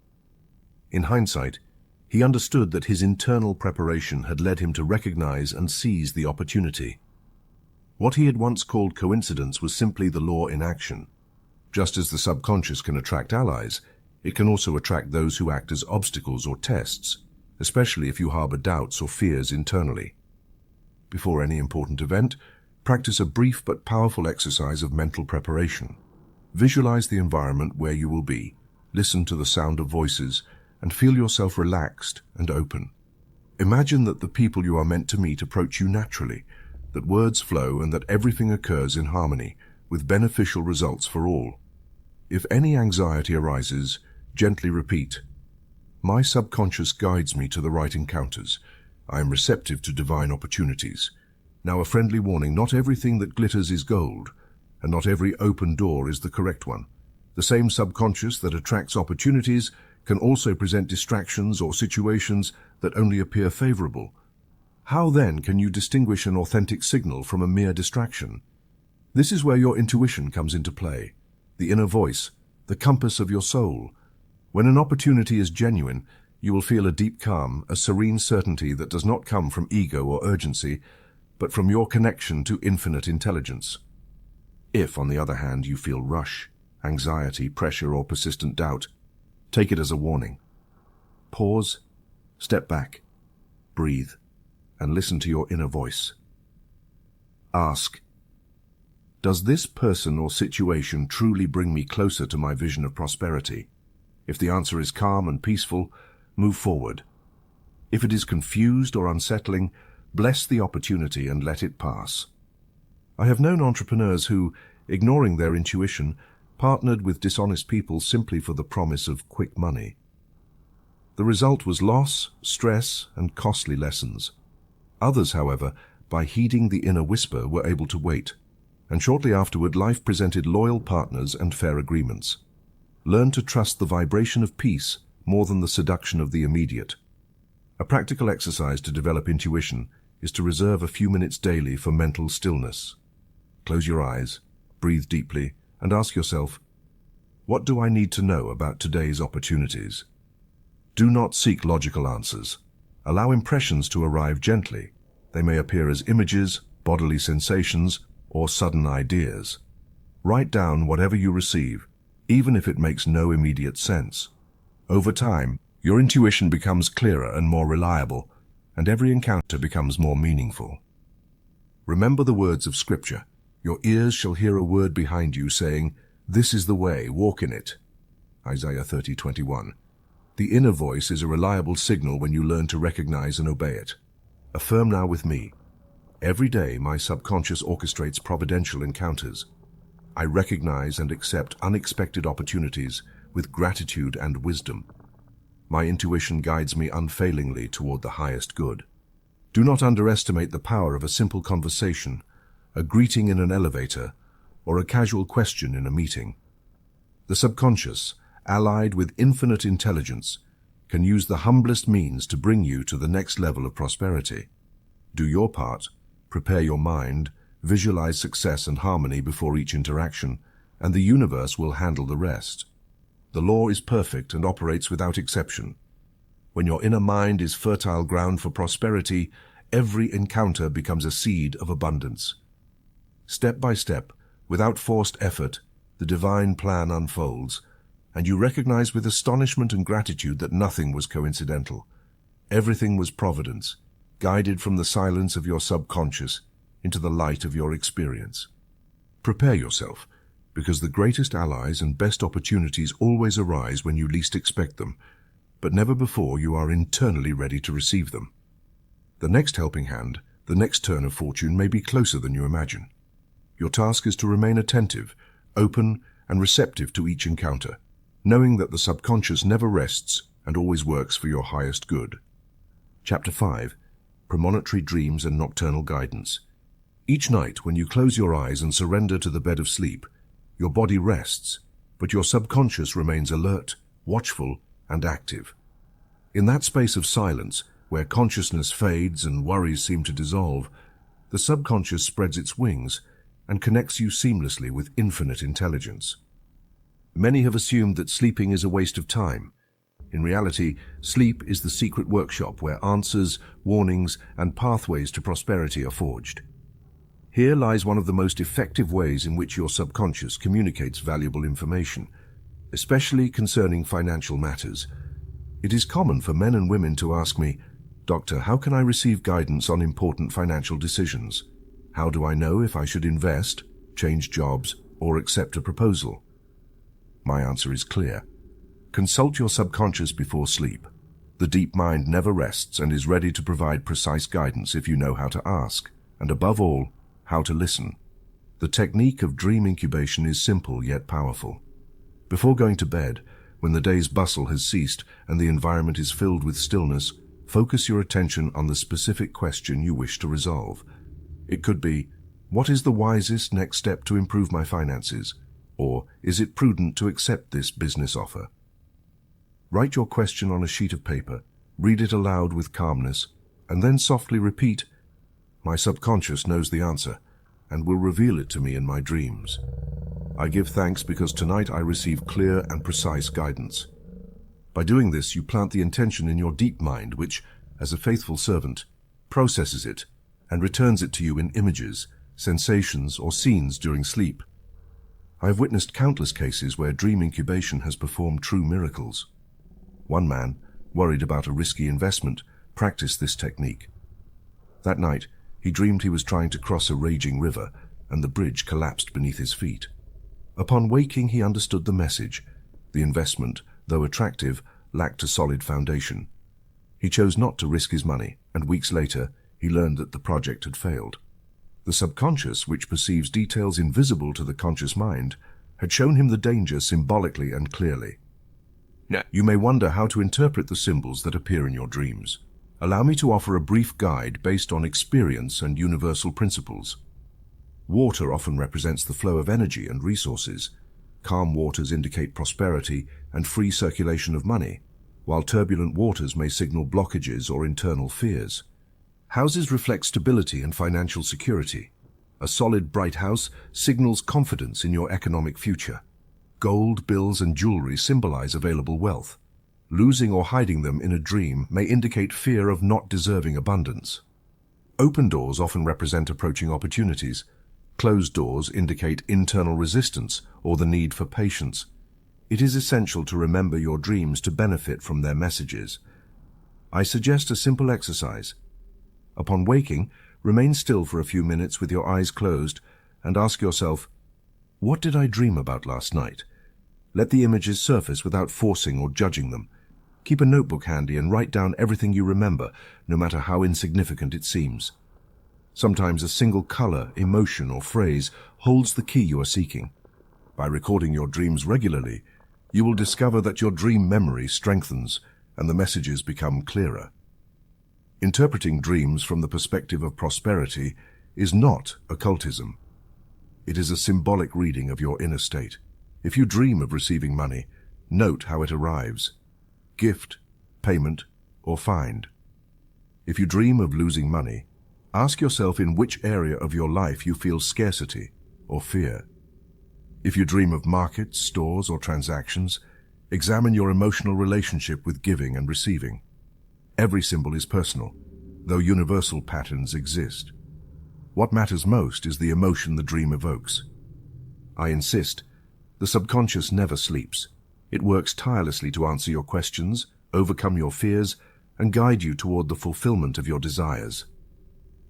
In hindsight, he understood that his internal preparation had led him to recognize and seize the opportunity. What he had once called coincidence was simply the law in action. Just as the subconscious can attract allies, it can also attract those who act as obstacles or tests, especially if you harbor doubts or fears internally. Before any important event, practice a brief but powerful exercise of mental preparation. Visualize the environment where you will be, listen to the sound of voices, and feel yourself relaxed and open. Imagine that the people you are meant to meet approach you naturally, that words flow and that everything occurs in harmony, with beneficial results for all. If any anxiety arises, gently repeat, "My subconscious guides me to the right encounters. I am receptive to divine opportunities." Now a friendly warning, not everything that glitters is gold, and not every open door is the correct one. The same subconscious that attracts opportunities can also present distractions or situations that only appear favorable. How then can you distinguish an authentic signal from a mere distraction? This is where your intuition comes into play, the inner voice, the compass of your soul. When an opportunity is genuine, you will feel a deep calm, a serene certainty that does not come from ego or urgency, but from your connection to infinite intelligence. If, on the other hand, you feel rush, anxiety, pressure, or persistent doubt, take it as a warning. Pause, step back, breathe, and listen to your inner voice. Ask, does this person or situation truly bring me closer to my vision of prosperity? If the answer is calm and peaceful, move forward. If it is confused or unsettling, bless the opportunity and let it pass. I have known entrepreneurs who, ignoring their intuition, partnered with dishonest people simply for the promise of quick money. The result was loss, stress, and costly lessons. Others, however, by heeding the inner whisper, were able to wait, and shortly afterward life presented loyal partners and fair agreements. Learn to trust the vibration of peace more than the seduction of the immediate. A practical exercise to develop intuition is to reserve a few minutes daily for mental stillness. Close your eyes, breathe deeply, and ask yourself, what do I need to know about today's opportunities? Do not seek logical answers. Allow impressions to arrive gently. They may appear as images, bodily sensations, or sudden ideas. Write down whatever you receive, even if it makes no immediate sense. Over time, your intuition becomes clearer and more reliable, and every encounter becomes more meaningful. Remember the words of Scripture. Your ears shall hear a word behind you saying, "This is the way, walk in it." Isaiah 30:21. The inner voice is a reliable signal when you learn to recognize and obey it. Affirm now with me, every day my subconscious orchestrates providential encounters. I recognize and accept unexpected opportunities with gratitude and wisdom. My intuition guides me unfailingly toward the highest good. Do not underestimate the power of a simple conversation, a greeting in an elevator, or a casual question in a meeting. The subconscious, allied with infinite intelligence, can use the humblest means to bring you to the next level of prosperity. Do your part, prepare your mind, visualize success and harmony before each interaction, and the universe will handle the rest. The law is perfect and operates without exception. When your inner mind is fertile ground for prosperity, every encounter becomes a seed of abundance. Step by step, without forced effort, the divine plan unfolds, and you recognize with astonishment and gratitude that nothing was coincidental. Everything was providence, guided from the silence of your subconscious into the light of your experience. Prepare yourself, because the greatest allies and best opportunities always arise when you least expect them, but never before you are internally ready to receive them. The next helping hand, the next turn of fortune may be closer than you imagine. Your task is to remain attentive, open, and receptive to each encounter, knowing that the subconscious never rests and always works for your highest good. Chapter 5. Premonitory Dreams and Nocturnal Guidance. Each night, when you close your eyes and surrender to the bed of sleep, your body rests, but your subconscious remains alert, watchful, and active. In that space of silence, where consciousness fades and worries seem to dissolve, the subconscious spreads its wings and connects you seamlessly with infinite intelligence. Many have assumed that sleeping is a waste of time. In reality, sleep is the secret workshop where answers, warnings, and pathways to prosperity are forged. Here lies one of the most effective ways in which your subconscious communicates valuable information, especially concerning financial matters. It is common for men and women to ask me, "Doctor, how can I receive guidance on important financial decisions? How do I know if I should invest, change jobs, or accept a proposal?" My answer is clear. Consult your subconscious before sleep. The deep mind never rests and is ready to provide precise guidance if you know how to ask, and above all, how to listen. The technique of dream incubation is simple yet powerful. Before going to bed, when the day's bustle has ceased and the environment is filled with stillness, focus your attention on the specific question you wish to resolve. It could be, what is the wisest next step to improve my finances? Or is it prudent to accept this business offer? Write your question on a sheet of paper, read it aloud with calmness, and then softly repeat, "My subconscious knows the answer and will reveal it to me in my dreams. I give thanks because tonight I receive clear and precise guidance." By doing this, you plant the intention in your deep mind, which, as a faithful servant, processes it and returns it to you in images, sensations, or scenes during sleep. I have witnessed countless cases where dream incubation has performed true miracles. One man, worried about a risky investment, practiced this technique. That night, he dreamed he was trying to cross a raging river, and the bridge collapsed beneath his feet. Upon waking, he understood the message. The investment, though attractive, lacked a solid foundation. He chose not to risk his money, and weeks later, he learned that the project had failed. The subconscious, which perceives details invisible to the conscious mind, had shown him the danger symbolically and clearly. Now, you may wonder how to interpret the symbols that appear in your dreams. Allow me to offer a brief guide based on experience and universal principles. Water often represents the flow of energy and resources. Calm waters indicate prosperity and free circulation of money, while turbulent waters may signal blockages or internal fears. Houses reflect stability and financial security. A solid, bright house signals confidence in your economic future. Gold, bills, and jewelry symbolize available wealth. Losing or hiding them in a dream may indicate fear of not deserving abundance. Open doors often represent approaching opportunities. Closed doors indicate internal resistance or the need for patience. It is essential to remember your dreams to benefit from their messages. I suggest a simple exercise. Upon waking, remain still for a few minutes with your eyes closed and ask yourself, "What did I dream about last night?" Let the images surface without forcing or judging them. Keep a notebook handy and write down everything you remember, no matter how insignificant it seems. Sometimes a single color, emotion, or phrase holds the key you are seeking. By recording your dreams regularly, you will discover that your dream memory strengthens and the messages become clearer. Interpreting dreams from the perspective of prosperity is not occultism. It is a symbolic reading of your inner state. If you dream of receiving money, note how it arrives: gift, payment, or find. If you dream of losing money, ask yourself in which area of your life you feel scarcity or fear. If you dream of markets, stores, or transactions, examine your emotional relationship with giving and receiving. Every symbol is personal, though universal patterns exist. What matters most is the emotion the dream evokes. I insist, the subconscious never sleeps. It works tirelessly to answer your questions, overcome your fears, and guide you toward the fulfillment of your desires.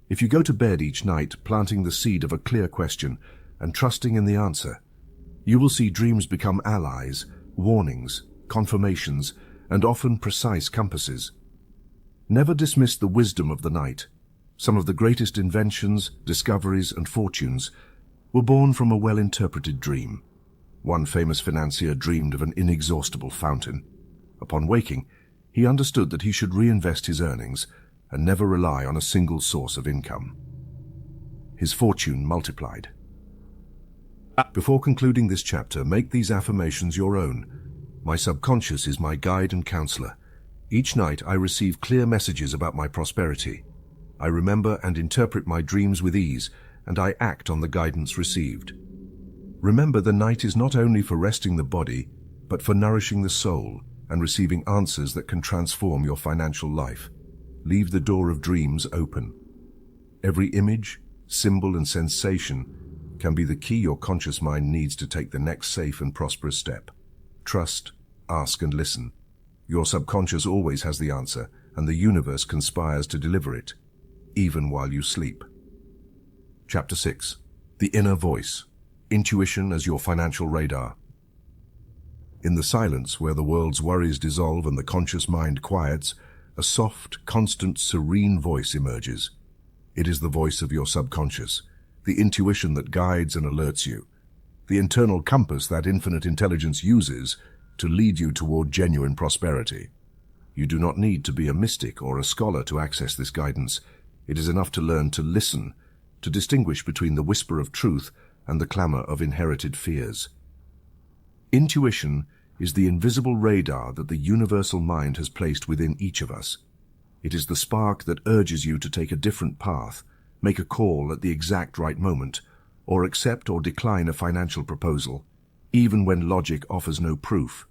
If you go to bed each night planting the seed of a clear question and trusting in the answer, you will see dreams become allies, warnings, confirmations, and often precise compasses. Never dismiss the wisdom of the night. Some of the greatest inventions, discoveries, and fortunes were born from a well-interpreted dream. One famous financier dreamed of an inexhaustible fountain. Upon waking, he understood that he should reinvest his earnings and never rely on a single source of income. His fortune multiplied. Before concluding this chapter, make these affirmations your own. My subconscious is my guide and counselor. Each night I receive clear messages about my prosperity. I remember and interpret my dreams with ease, and I act on the guidance received. Remember, the night is not only for resting the body, but for nourishing the soul and receiving answers that can transform your financial life. Leave the door of dreams open. Every image, symbol, and sensation can be the key your conscious mind needs to take the next safe and prosperous step. Trust, ask, and listen. Your subconscious always has the answer, and the universe conspires to deliver it, even while you sleep. Chapter 6. The Inner Voice. Intuition as your financial radar. In the silence where the world's worries dissolve and the conscious mind quiets, a soft, constant, serene voice emerges. It is the voice of your subconscious, the intuition that guides and alerts you, the internal compass that infinite intelligence uses to lead you toward genuine prosperity. You do not need to be a mystic or a scholar to access this guidance. It is enough to learn to listen, to distinguish between the whisper of truth and the clamor of inherited fears. Intuition is the invisible radar that the universal mind has placed within each of us. It is the spark that urges you to take a different path, make a call at the exact right moment, or accept or decline a financial proposal, even when logic offers no proof.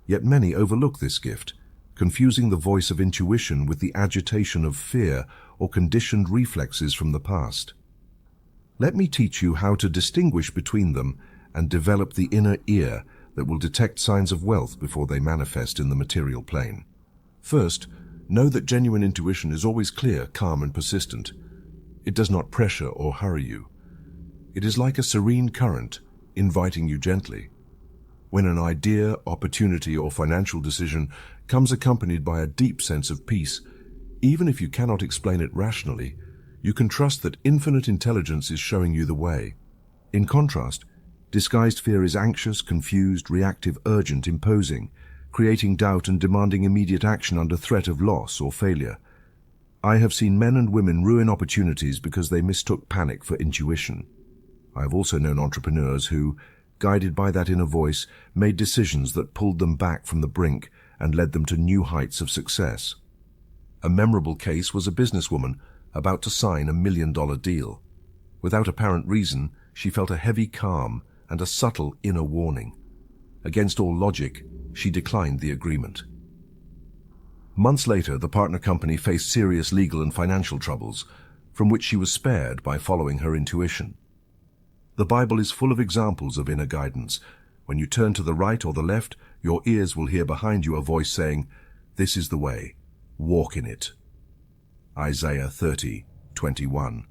Yet many overlook this gift, confusing the voice of intuition with the agitation of fear or conditioned reflexes from the past. Let me teach you how to distinguish between them and develop the inner ear that will detect signs of wealth before they manifest in the material plane. First, know that genuine intuition is always clear, calm, and persistent. It does not pressure or hurry you. It is like a serene current, inviting you gently. When an idea, opportunity, or financial decision comes accompanied by a deep sense of peace, even if you cannot explain it rationally, you can trust that infinite intelligence is showing you the way. In contrast, disguised fear is anxious, confused, reactive, urgent, imposing, creating doubt and demanding immediate action under threat of loss or failure. I have seen men and women ruin opportunities because they mistook panic for intuition. I have also known entrepreneurs who, guided by that inner voice, made decisions that pulled them back from the brink and led them to new heights of success. A memorable case was a businesswoman about to sign $1 million deal. Without apparent reason, she felt a heavy calm and a subtle inner warning. Against all logic, she declined the agreement. Months later, the partner company faced serious legal and financial troubles, from which she was spared by following her intuition. The Bible is full of examples of inner guidance. When you turn to the right or the left, your ears will hear behind you a voice saying, "This is the way, walk in it." Isaiah 30:21.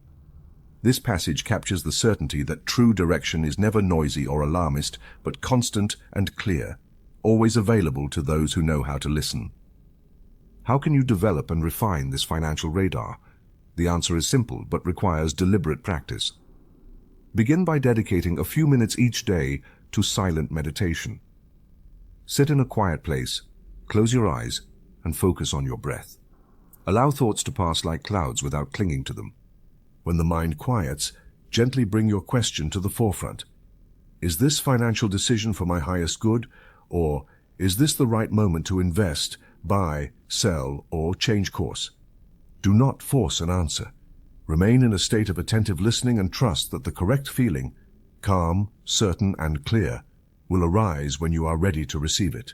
This passage captures the certainty that true direction is never noisy or alarmist, but constant and clear, always available to those who know how to listen. How can you develop and refine this financial radar? The answer is simple, but requires deliberate practice. Begin by dedicating a few minutes each day to silent meditation. Sit in a quiet place, close your eyes, and focus on your breath. Allow thoughts to pass like clouds without clinging to them. When the mind quiets, gently bring your question to the forefront. Is this financial decision for my highest good? Or is this the right moment to invest, buy, sell, or change course? Do not force an answer. Remain in a state of attentive listening and trust that the correct feeling, calm, certain, and clear, will arise when you are ready to receive it.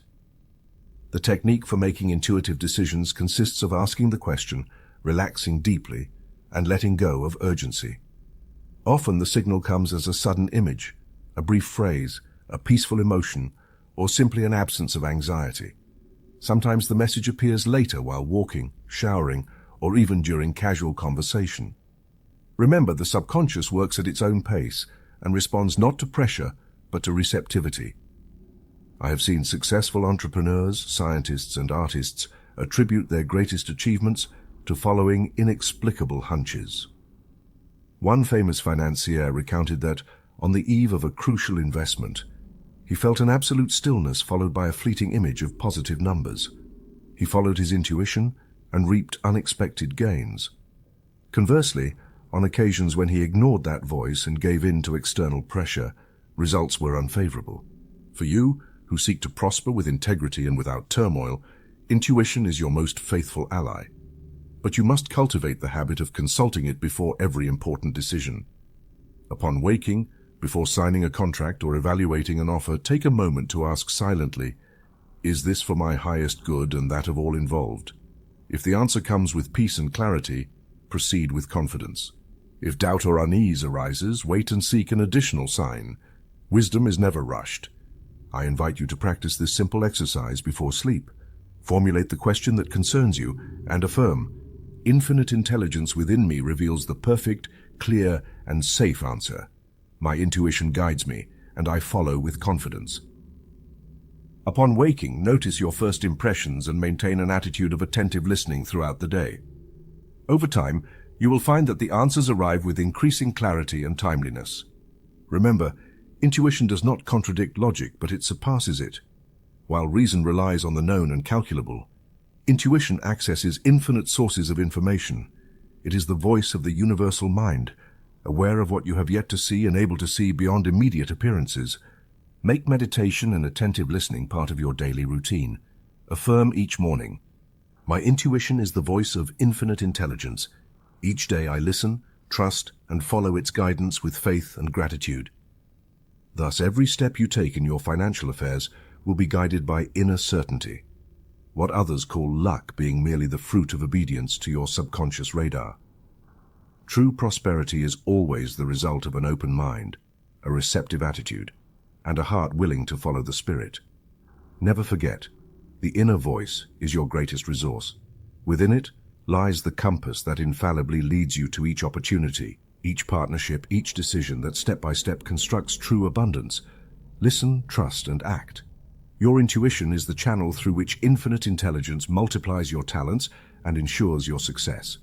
The technique for making intuitive decisions consists of asking the question, relaxing deeply, and letting go of urgency. Often the signal comes as a sudden image, a brief phrase, a peaceful emotion, or simply an absence of anxiety. Sometimes the message appears later while walking, showering, or even during casual conversation. Remember, the subconscious works at its own pace and responds not to pressure, but to receptivity. I have seen successful entrepreneurs, scientists, and artists attribute their greatest achievements to following inexplicable hunches. One famous financier recounted that, on the eve of a crucial investment, he felt an absolute stillness followed by a fleeting image of positive numbers. He followed his intuition and reaped unexpected gains. Conversely, On occasions when he ignored that voice and gave in to external pressure, results were unfavorable. For you, who seek to prosper with integrity and without turmoil, intuition is your most faithful ally. But you must cultivate the habit of consulting it before every important decision. Upon waking, before signing a contract or evaluating an offer, take a moment to ask silently, is this for my highest good and that of all involved? If the answer comes with peace and clarity, proceed with confidence. If doubt or unease arises, wait and seek an additional sign. Wisdom is never rushed. I invite you to practice this simple exercise before sleep. Formulate the question that concerns you and affirm, infinite intelligence within me reveals the perfect, clear, and safe answer. My intuition guides me, and I follow with confidence. Upon waking, notice your first impressions and maintain an attitude of attentive listening throughout the day. Over time, you will find that the answers arrive with increasing clarity and timeliness. Remember, intuition does not contradict logic, but it surpasses it. While reason relies on the known and calculable, intuition accesses infinite sources of information. It is the voice of the universal mind, aware of what you have yet to see and able to see beyond immediate appearances. Make meditation and attentive listening part of your daily routine. Affirm each morning, my intuition is the voice of infinite intelligence. Each day I listen, trust, and follow its guidance with faith and gratitude. Thus, every step you take in your financial affairs will be guided by inner certainty, what others call luck being merely the fruit of obedience to your subconscious radar. True prosperity is always the result of an open mind, a receptive attitude, and a heart willing to follow the spirit. Never forget, the inner voice is your greatest resource. Within it lies the compass that infallibly leads you to each opportunity, each partnership, each decision that step by step constructs true abundance. Listen, trust, and act. Your intuition is the channel through which infinite intelligence multiplies your talents and ensures your success.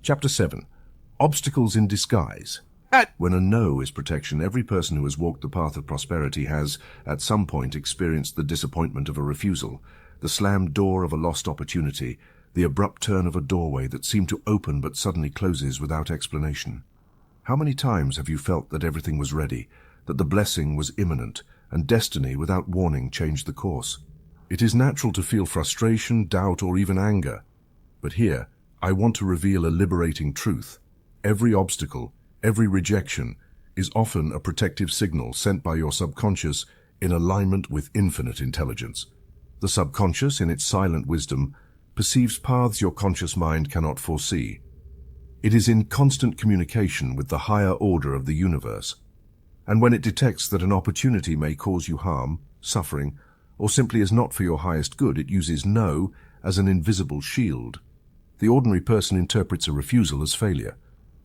Chapter 7. Obstacles in disguise. When a no is protection, every person who has walked the path of prosperity has, at some point, experienced the disappointment of a refusal, the slammed door of a lost opportunity, the abrupt turn of a doorway that seemed to open but suddenly closes without explanation. How many times have you felt that everything was ready, that the blessing was imminent, and destiny without warning changed the course? It is natural to feel frustration, doubt, or even anger. But here, I want to reveal a liberating truth. Every obstacle, every rejection, is often a protective signal sent by your subconscious in alignment with infinite intelligence. The subconscious, in its silent wisdom, perceives paths your conscious mind cannot foresee. It is in constant communication with the higher order of the universe. And when it detects that an opportunity may cause you harm, suffering, or simply is not for your highest good, it uses no as an invisible shield. The ordinary person interprets a refusal as failure.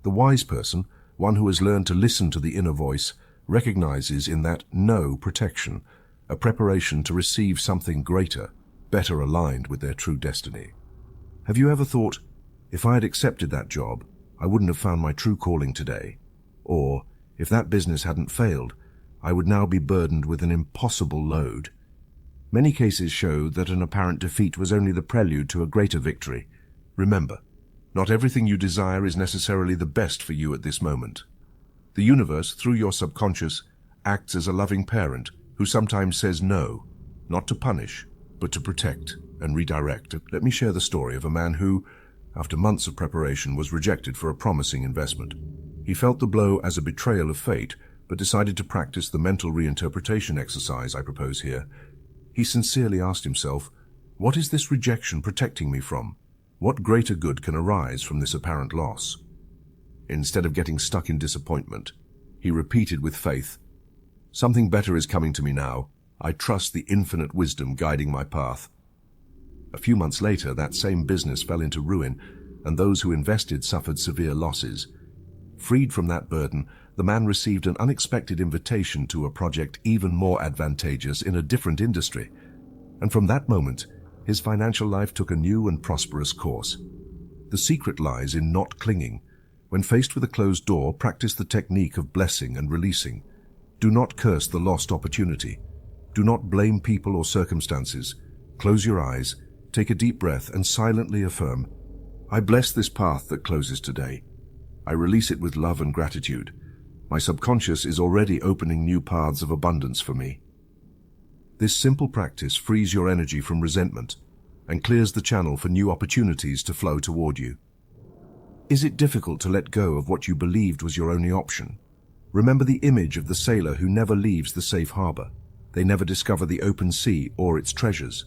The wise person, one who has learned to listen to the inner voice, recognizes in that no protection, a preparation to receive something greater, better aligned with their true destiny. Have you ever thought, if I had accepted that job, I wouldn't have found my true calling today? Or, if that business hadn't failed, I would now be burdened with an impossible load? Many cases show that an apparent defeat was only the prelude to a greater victory. Remember, not everything you desire is necessarily the best for you at this moment. The universe, through your subconscious, acts as a loving parent who sometimes says no, not to punish, but to protect and redirect. Let me share the story of a man who, after months of preparation, was rejected for a promising investment. He felt the blow as a betrayal of fate, but decided to practice the mental reinterpretation exercise I propose here. He sincerely asked himself, what is this rejection protecting me from? What greater good can arise from this apparent loss? Instead of getting stuck in disappointment, he repeated with faith, something better is coming to me now. I trust the infinite wisdom guiding my path. A few months later, that same business fell into ruin, and those who invested suffered severe losses. Freed from that burden, the man received an unexpected invitation to a project even more advantageous in a different industry. And from that moment, his financial life took a new and prosperous course. The secret lies in not clinging. When faced with a closed door, practice the technique of blessing and releasing. Do not curse the lost opportunity. Do not blame people or circumstances. Close your eyes, take a deep breath, and silently affirm, I bless this path that closes today. I release it with love and gratitude. My subconscious is already opening new paths of abundance for me. This simple practice frees your energy from resentment and clears the channel for new opportunities to flow toward you. Is it difficult to let go of what you believed was your only option? Remember the image of the sailor who never leaves the safe harbor. They never discover the open sea or its treasures.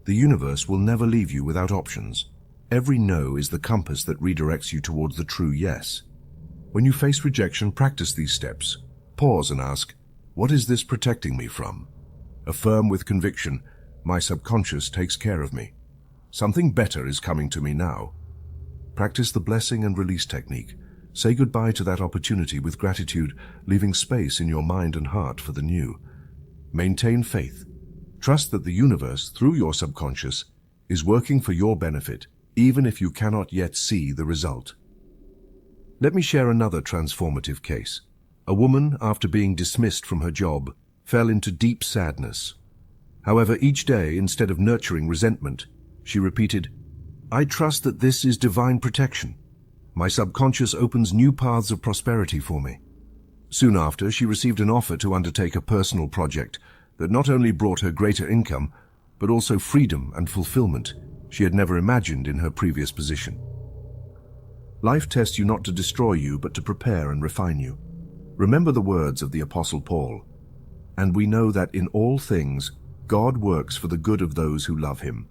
The universe will never leave you without options. Every no is the compass that redirects you towards the true yes. When you face rejection, practice these steps. Pause and ask, what is this protecting me from? Affirm with conviction, my subconscious takes care of me. Something better is coming to me now. Practice the blessing and release technique. Say goodbye to that opportunity with gratitude, leaving space in your mind and heart for the new. Maintain faith. Trust that the universe, through your subconscious, is working for your benefit, even if you cannot yet see the result. Let me share another transformative case. A woman, after being dismissed from her job, fell into deep sadness. However, each day, instead of nurturing resentment, she repeated, I trust that this is divine protection. My subconscious opens new paths of prosperity for me. Soon after, she received an offer to undertake a personal project that not only brought her greater income, but also freedom and fulfillment she had never imagined in her previous position. Life tests you not to destroy you, but to prepare and refine you. Remember the words of the Apostle Paul, and we know that in all things God works for the good of those who love him.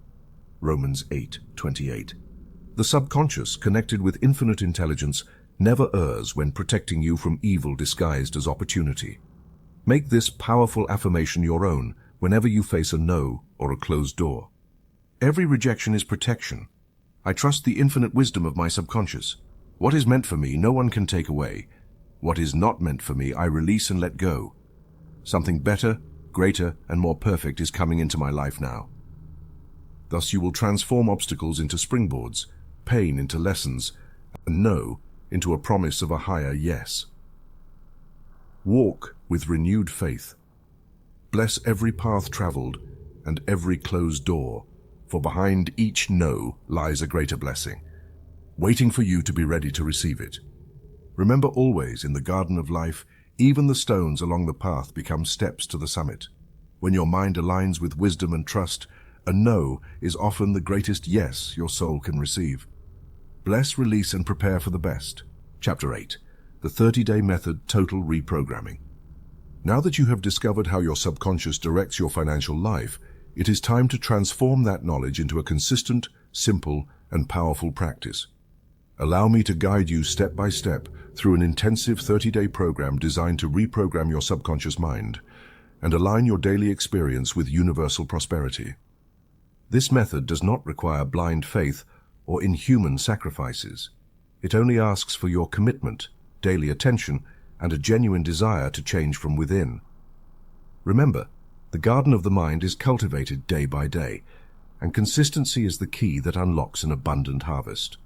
Romans 8:28. The subconscious, connected with infinite intelligence, never errs when protecting you from evil disguised as opportunity. Make this powerful affirmation your own whenever you face a no or a closed door. Every rejection is protection. I trust the infinite wisdom of my subconscious. What is meant for me, no one can take away. What is not meant for me, I release and let go. Something better, greater, and more perfect is coming into my life now. Thus you will transform obstacles into springboards, pain into lessons, and no into a promise of a higher yes. Walk with renewed faith. Bless every path traveled and every closed door, for behind each no lies a greater blessing, waiting for you to be ready to receive it. Remember always, in the garden of life, even the stones along the path become steps to the summit. When your mind aligns with wisdom and trust, a no is often the greatest yes your soul can receive. Bless, release, and prepare for the best. Chapter 8. The 30-Day Method Total Reprogramming. Now that you have discovered how your subconscious directs your financial life, it is time to transform that knowledge into a consistent, simple, and powerful practice. Allow me to guide you step by step through an intensive 30-day program designed to reprogram your subconscious mind and align your daily experience with universal prosperity. This method does not require blind faith or inhuman sacrifices. It only asks for your commitment, daily attention, and a genuine desire to change from within. Remember, the garden of the mind is cultivated day by day, and consistency is the key that unlocks an abundant harvest.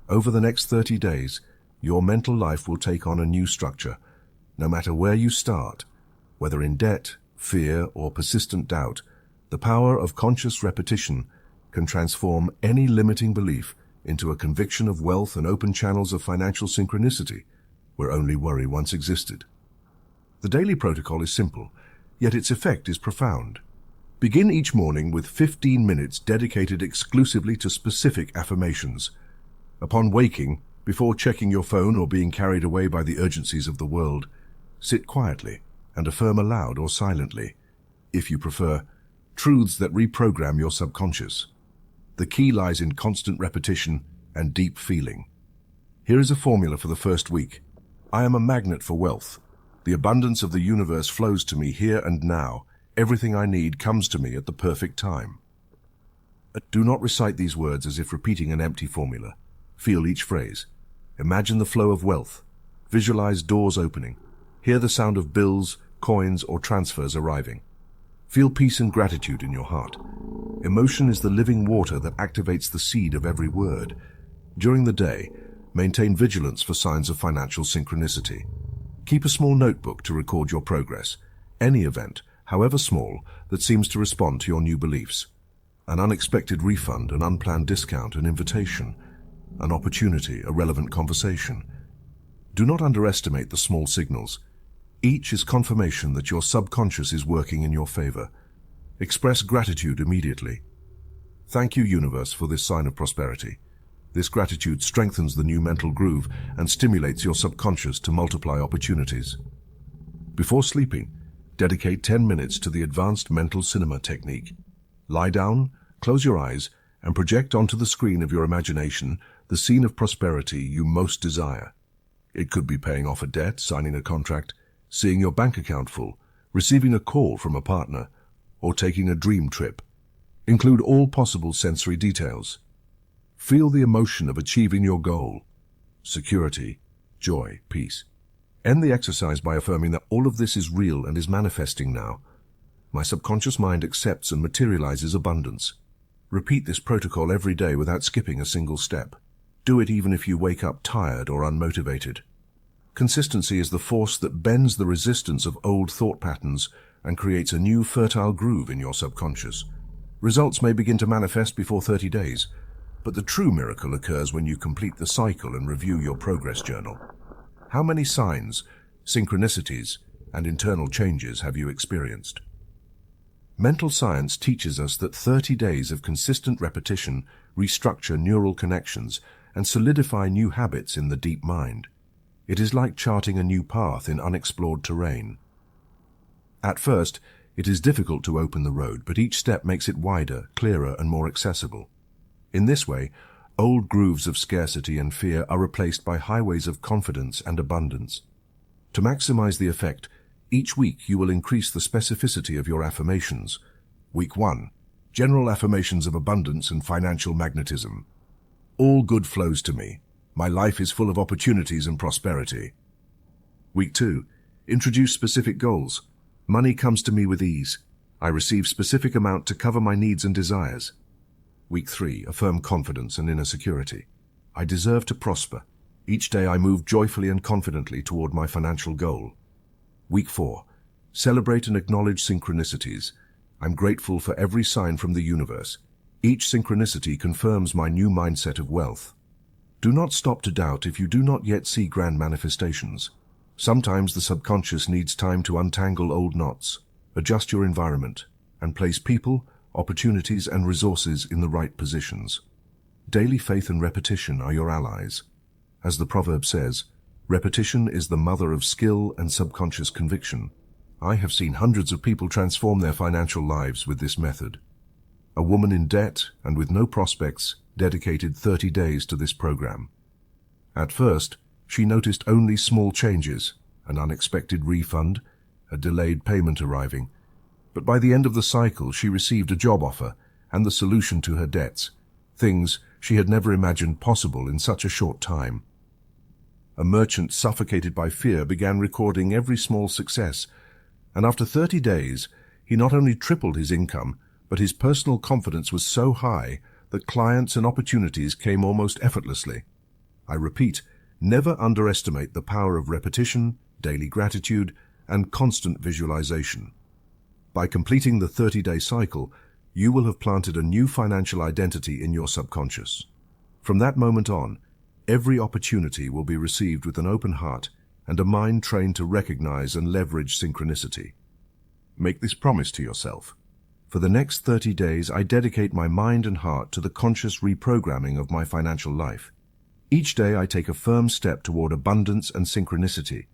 Over the next 30 days, your mental life will take on a new structure. No matter where you start, whether in debt, fear, or persistent doubt, the power of conscious repetition can transform any limiting belief into a conviction of wealth and open channels of financial synchronicity where only worry once existed. The daily protocol is simple, yet its effect is profound. Begin each morning with 15 minutes dedicated exclusively to specific affirmations. Upon waking, before checking your phone or being carried away by the urgencies of the world, sit quietly and affirm aloud or silently, if you prefer, truths that reprogram your subconscious. The key lies in constant repetition and deep feeling. Here is a formula for the first week. I am a magnet for wealth. The abundance of the universe flows to me here and now. Everything I need comes to me at the perfect time. Do not recite these words as if repeating an empty formula. Feel each phrase. Imagine the flow of wealth. Visualize doors opening. Hear the sound of bills, coins, or transfers arriving. Feel peace and gratitude in your heart. Emotion is the living water that activates the seed of every word. During the day, maintain vigilance for signs of financial synchronicity. Keep a small notebook to record your progress. Any event, however small, that seems to respond to your new beliefs. An unexpected refund, an unplanned discount, an invitation, an opportunity, a relevant conversation. Do not underestimate the small signals. Each is confirmation that your subconscious is working in your favor. Express gratitude immediately. Thank you, universe, for this sign of prosperity. This gratitude strengthens the new mental groove and stimulates your subconscious to multiply opportunities. Before sleeping, dedicate 10 minutes to the advanced mental cinema technique. Lie down, close your eyes, and project onto the screen of your imagination the scene of prosperity you most desire. It could be paying off a debt, signing a contract, seeing your bank account full, receiving a call from a partner, or taking a dream trip. Include all possible sensory details. Feel the emotion of achieving your goal. Security, joy, peace. End the exercise by affirming that all of this is real and is manifesting now. My subconscious mind accepts and materializes abundance. Repeat this protocol every day without skipping a single step. Do it even if you wake up tired or unmotivated. Consistency is the force that bends the resistance of old thought patterns and creates a new fertile groove in your subconscious. Results may begin to manifest before 30 days, but the true miracle occurs when you complete the cycle and review your progress journal. How many signs, synchronicities, and internal changes have you experienced? Mental science teaches us that 30 days of consistent repetition restructure neural connections and solidify new habits in the deep mind. It is like charting a new path in unexplored terrain. At first, it is difficult to open the road, but each step makes it wider, clearer, and more accessible. In this way, old grooves of scarcity and fear are replaced by highways of confidence and abundance. To maximize the effect, each week you will increase the specificity of your affirmations. Week 1. General affirmations of abundance and financial magnetism. All good flows to me. My life is full of opportunities and prosperity. Week 2. Introduce specific goals. Money comes to me with ease. I receive specific amount to cover my needs and desires. Week 3. Affirm confidence and inner security. I deserve to prosper. Each day I move joyfully and confidently toward my financial goal. Week 4. Celebrate and acknowledge synchronicities. I'm grateful for every sign from the universe. Each synchronicity confirms my new mindset of wealth. Do not stop to doubt if you do not yet see grand manifestations. Sometimes the subconscious needs time to untangle old knots, adjust your environment, and place people, opportunities, and resources in the right positions. Daily faith and repetition are your allies. As the proverb says, repetition is the mother of skill and subconscious conviction. I have seen hundreds of people transform their financial lives with this method. A woman in debt and with no prospects dedicated 30 days to this program. At first, she noticed only small changes, an unexpected refund, a delayed payment arriving. But by the end of the cycle, she received a job offer and the solution to her debts, things she had never imagined possible in such a short time. A merchant suffocated by fear began recording every small success, and after 30 days, he not only tripled his income, but his personal confidence was so high that clients and opportunities came almost effortlessly. I repeat, never underestimate the power of repetition, daily gratitude, and constant visualization. By completing the 30-day cycle, you will have planted a new financial identity in your subconscious. From that moment on, every opportunity will be received with an open heart and a mind trained to recognize and leverage synchronicity. Make this promise to yourself. For the next 30 days, I dedicate my mind and heart to the conscious reprogramming of my financial life. Each day, I take a firm step toward abundance and synchronicity.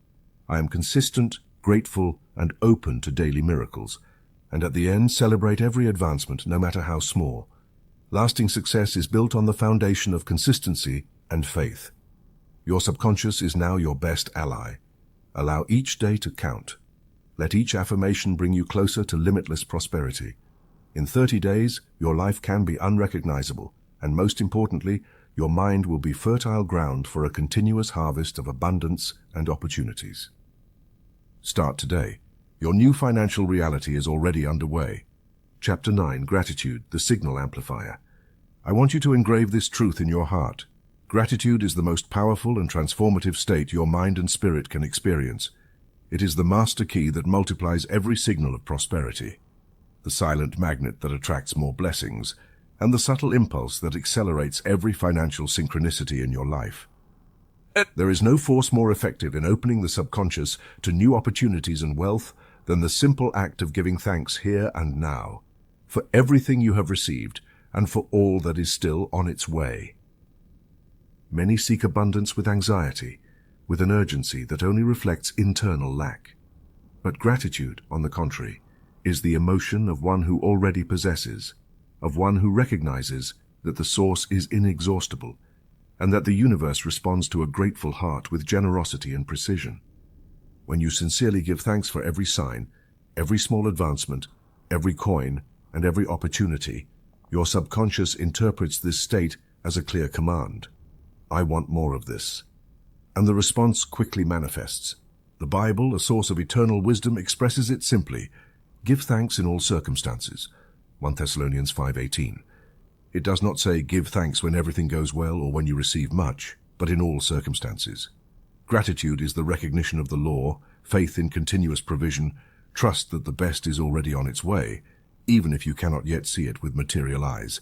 I am consistent, grateful, and open to daily miracles, and at the end, celebrate every advancement, no matter how small. Lasting success is built on the foundation of consistency and faith. Your subconscious is now your best ally. Allow each day to count. Let each affirmation bring you closer to limitless prosperity. In 30 days, your life can be unrecognizable, and most importantly, your mind will be fertile ground for a continuous harvest of abundance and opportunities. Start today. Your new financial reality is already underway. Chapter 9, Gratitude, the Signal Amplifier. I want you to engrave this truth in your heart. Gratitude is the most powerful and transformative state your mind and spirit can experience. It is the master key that multiplies every signal of prosperity, the silent magnet that attracts more blessings, and the subtle impulse that accelerates every financial synchronicity in your life. There is no force more effective in opening the subconscious to new opportunities and wealth than the simple act of giving thanks here and now, for everything you have received and for all that is still on its way. Many seek abundance with anxiety, with an urgency that only reflects internal lack. But gratitude, on the contrary, is the emotion of one who already possesses, of one who recognizes that the source is inexhaustible, and that the universe responds to a grateful heart with generosity and precision. When you sincerely give thanks for every sign, every small advancement, every coin, and every opportunity, your subconscious interprets this state as a clear command. I want more of this. And the response quickly manifests. The Bible, a source of eternal wisdom, expresses it simply: give thanks in all circumstances. 1 Thessalonians 5:18. It does not say give thanks when everything goes well or when you receive much, but in all circumstances. Gratitude is the recognition of the law, faith in continuous provision, trust that the best is already on its way, even if you cannot yet see it with material eyes.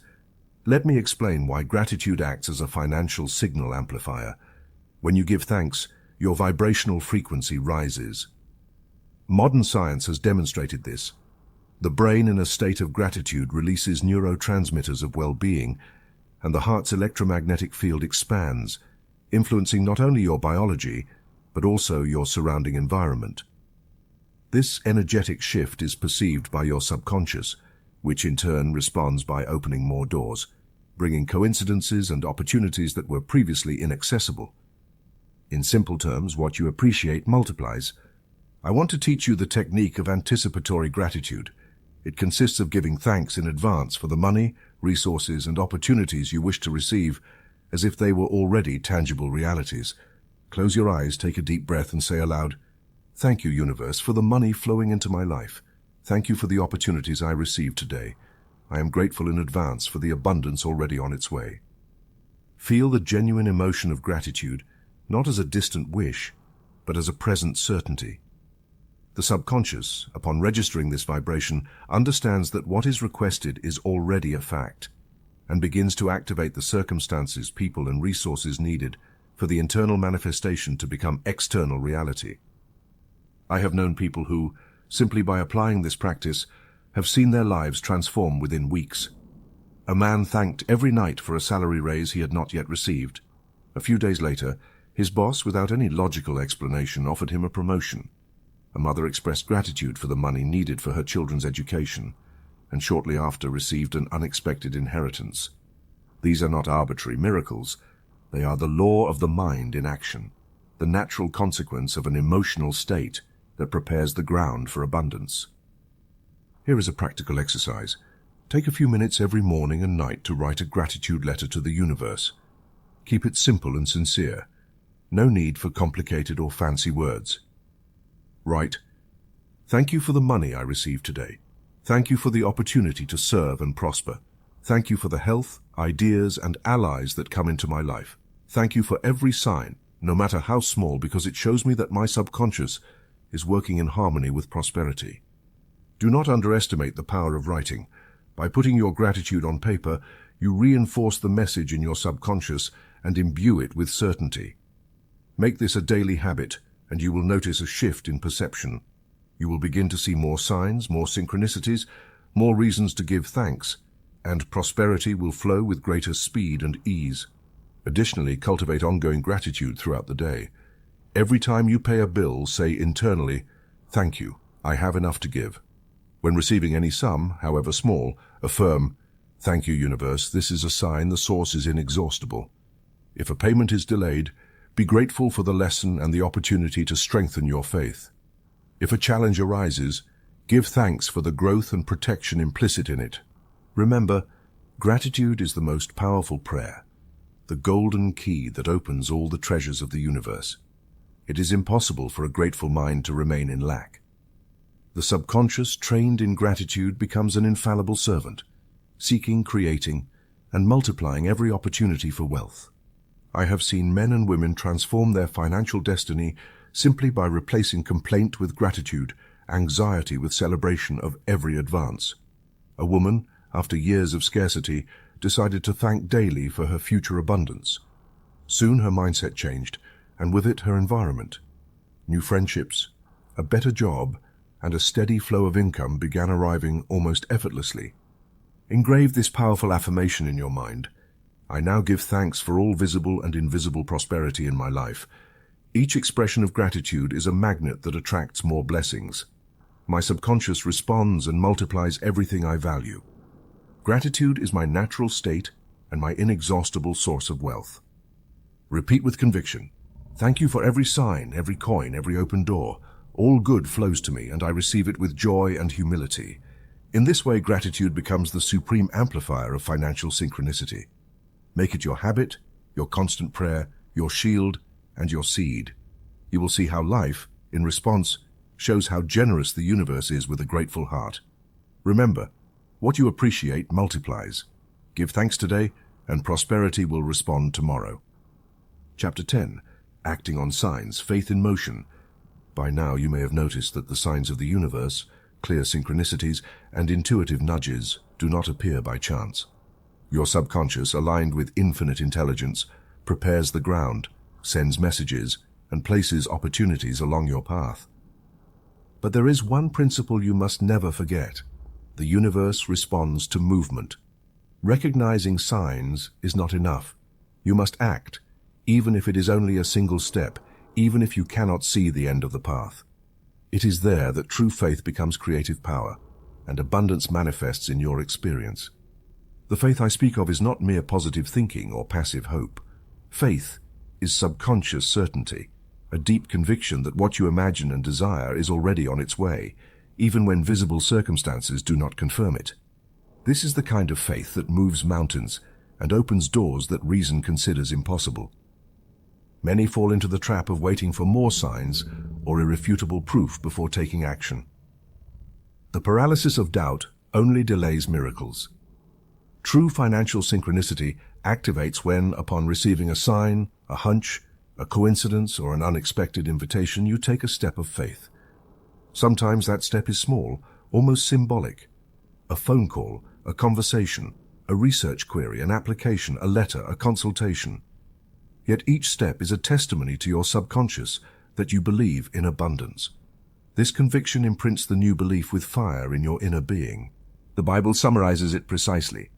Let me explain why gratitude acts as a financial signal amplifier. When you give thanks, your vibrational frequency rises. Modern science has demonstrated this. The brain in a state of gratitude releases neurotransmitters of well-being, and the heart's electromagnetic field expands, influencing not only your biology, but also your surrounding environment. This energetic shift is perceived by your subconscious, which in turn responds by opening more doors, bringing coincidences and opportunities that were previously inaccessible. In simple terms, what you appreciate multiplies. I want to teach you the technique of anticipatory gratitude. It consists of giving thanks in advance for the money, resources, and opportunities you wish to receive, as if they were already tangible realities. Close your eyes, take a deep breath, and say aloud, "Thank you, universe, for the money flowing into my life. Thank you for the opportunities I received today. I am grateful in advance for the abundance already on its way." Feel the genuine emotion of gratitude, not as a distant wish, but as a present certainty. The subconscious, upon registering this vibration, understands that what is requested is already a fact, and begins to activate the circumstances, people, and resources needed for the internal manifestation to become external reality. I have known people who, simply by applying this practice, have seen their lives transform within weeks. A man thanked every night for a salary raise he had not yet received. A few days later, his boss, without any logical explanation, offered him a promotion. A mother expressed gratitude for the money needed for her children's education, and shortly after received an unexpected inheritance. These are not arbitrary miracles. They are the law of the mind in action, the natural consequence of an emotional state that prepares the ground for abundance. Here is a practical exercise. Take a few minutes every morning and night to write a gratitude letter to the universe. Keep it simple and sincere. No need for complicated or fancy words. Write, "Thank you for the money I received today. Thank you for the opportunity to serve and prosper. Thank you for the health, ideas, and allies that come into my life. Thank you for every sign, no matter how small, because it shows me that my subconscious is working in harmony with prosperity." Do not underestimate the power of writing. By putting your gratitude on paper, you reinforce the message in your subconscious and imbue it with certainty. Make this a daily habit, and you will notice a shift in perception. You will begin to see more signs, more synchronicities, more reasons to give thanks, and prosperity will flow with greater speed and ease. Additionally, cultivate ongoing gratitude throughout the day. Every time you pay a bill, say internally, "Thank you, I have enough to give." When receiving any sum, however small, affirm, "Thank you, universe, this is a sign the source is inexhaustible." If a payment is delayed, be grateful for the lesson and the opportunity to strengthen your faith. If a challenge arises, give thanks for the growth and protection implicit in it. Remember, gratitude is the most powerful prayer, the golden key that opens all the treasures of the universe. It is impossible for a grateful mind to remain in lack. The subconscious, trained in gratitude, becomes an infallible servant, seeking, creating, and multiplying every opportunity for wealth. I have seen men and women transform their financial destiny simply by replacing complaint with gratitude, anxiety with celebration of every advance. A woman, after years of scarcity, decided to thank daily for her future abundance. Soon her mindset changed. and with it her environment. New friendships, a better job, and a steady flow of income began arriving almost effortlessly. Engrave this powerful affirmation in your mind. I now give thanks for all visible and invisible prosperity in my life. Each expression of gratitude is a magnet that attracts more blessings. My subconscious responds and multiplies everything I value. Gratitude is my natural state and my inexhaustible source of wealth. Repeat with conviction. Thank you for every sign, every coin, every open door. All good flows to me, and I receive it with joy and humility. In this way, gratitude becomes the supreme amplifier of financial synchronicity. Make it your habit, your constant prayer, your shield, and your seed. You will see how life, in response, shows how generous the universe is with a grateful heart. Remember, what you appreciate multiplies. Give thanks today, and prosperity will respond tomorrow. Chapter 10. Acting on Signs, Faith in Motion. By now you may have noticed that the signs of the universe, clear synchronicities, and intuitive nudges do not appear by chance. Your subconscious, aligned with infinite intelligence, prepares the ground, sends messages, and places opportunities along your path. But there is one principle you must never forget. The universe responds to movement. Recognizing signs is not enough. You must act, even if it is only a single step, even if you cannot see the end of the path. It is there that true faith becomes creative power, and abundance manifests in your experience. The faith I speak of is not mere positive thinking or passive hope. Faith is subconscious certainty, a deep conviction that what you imagine and desire is already on its way, even when visible circumstances do not confirm it. This is the kind of faith that moves mountains and opens doors that reason considers impossible. Many fall into the trap of waiting for more signs or irrefutable proof before taking action. The paralysis of doubt only delays miracles. True financial synchronicity activates when, upon receiving a sign, a hunch, a coincidence, or an unexpected invitation, you take a step of faith. Sometimes that step is small, almost symbolic. A phone call, a conversation, a research query, an application, a letter, a consultation. Yet each step is a testimony to your subconscious that you believe in abundance. This conviction imprints the new belief with fire in your inner being. The Bible summarizes it precisely.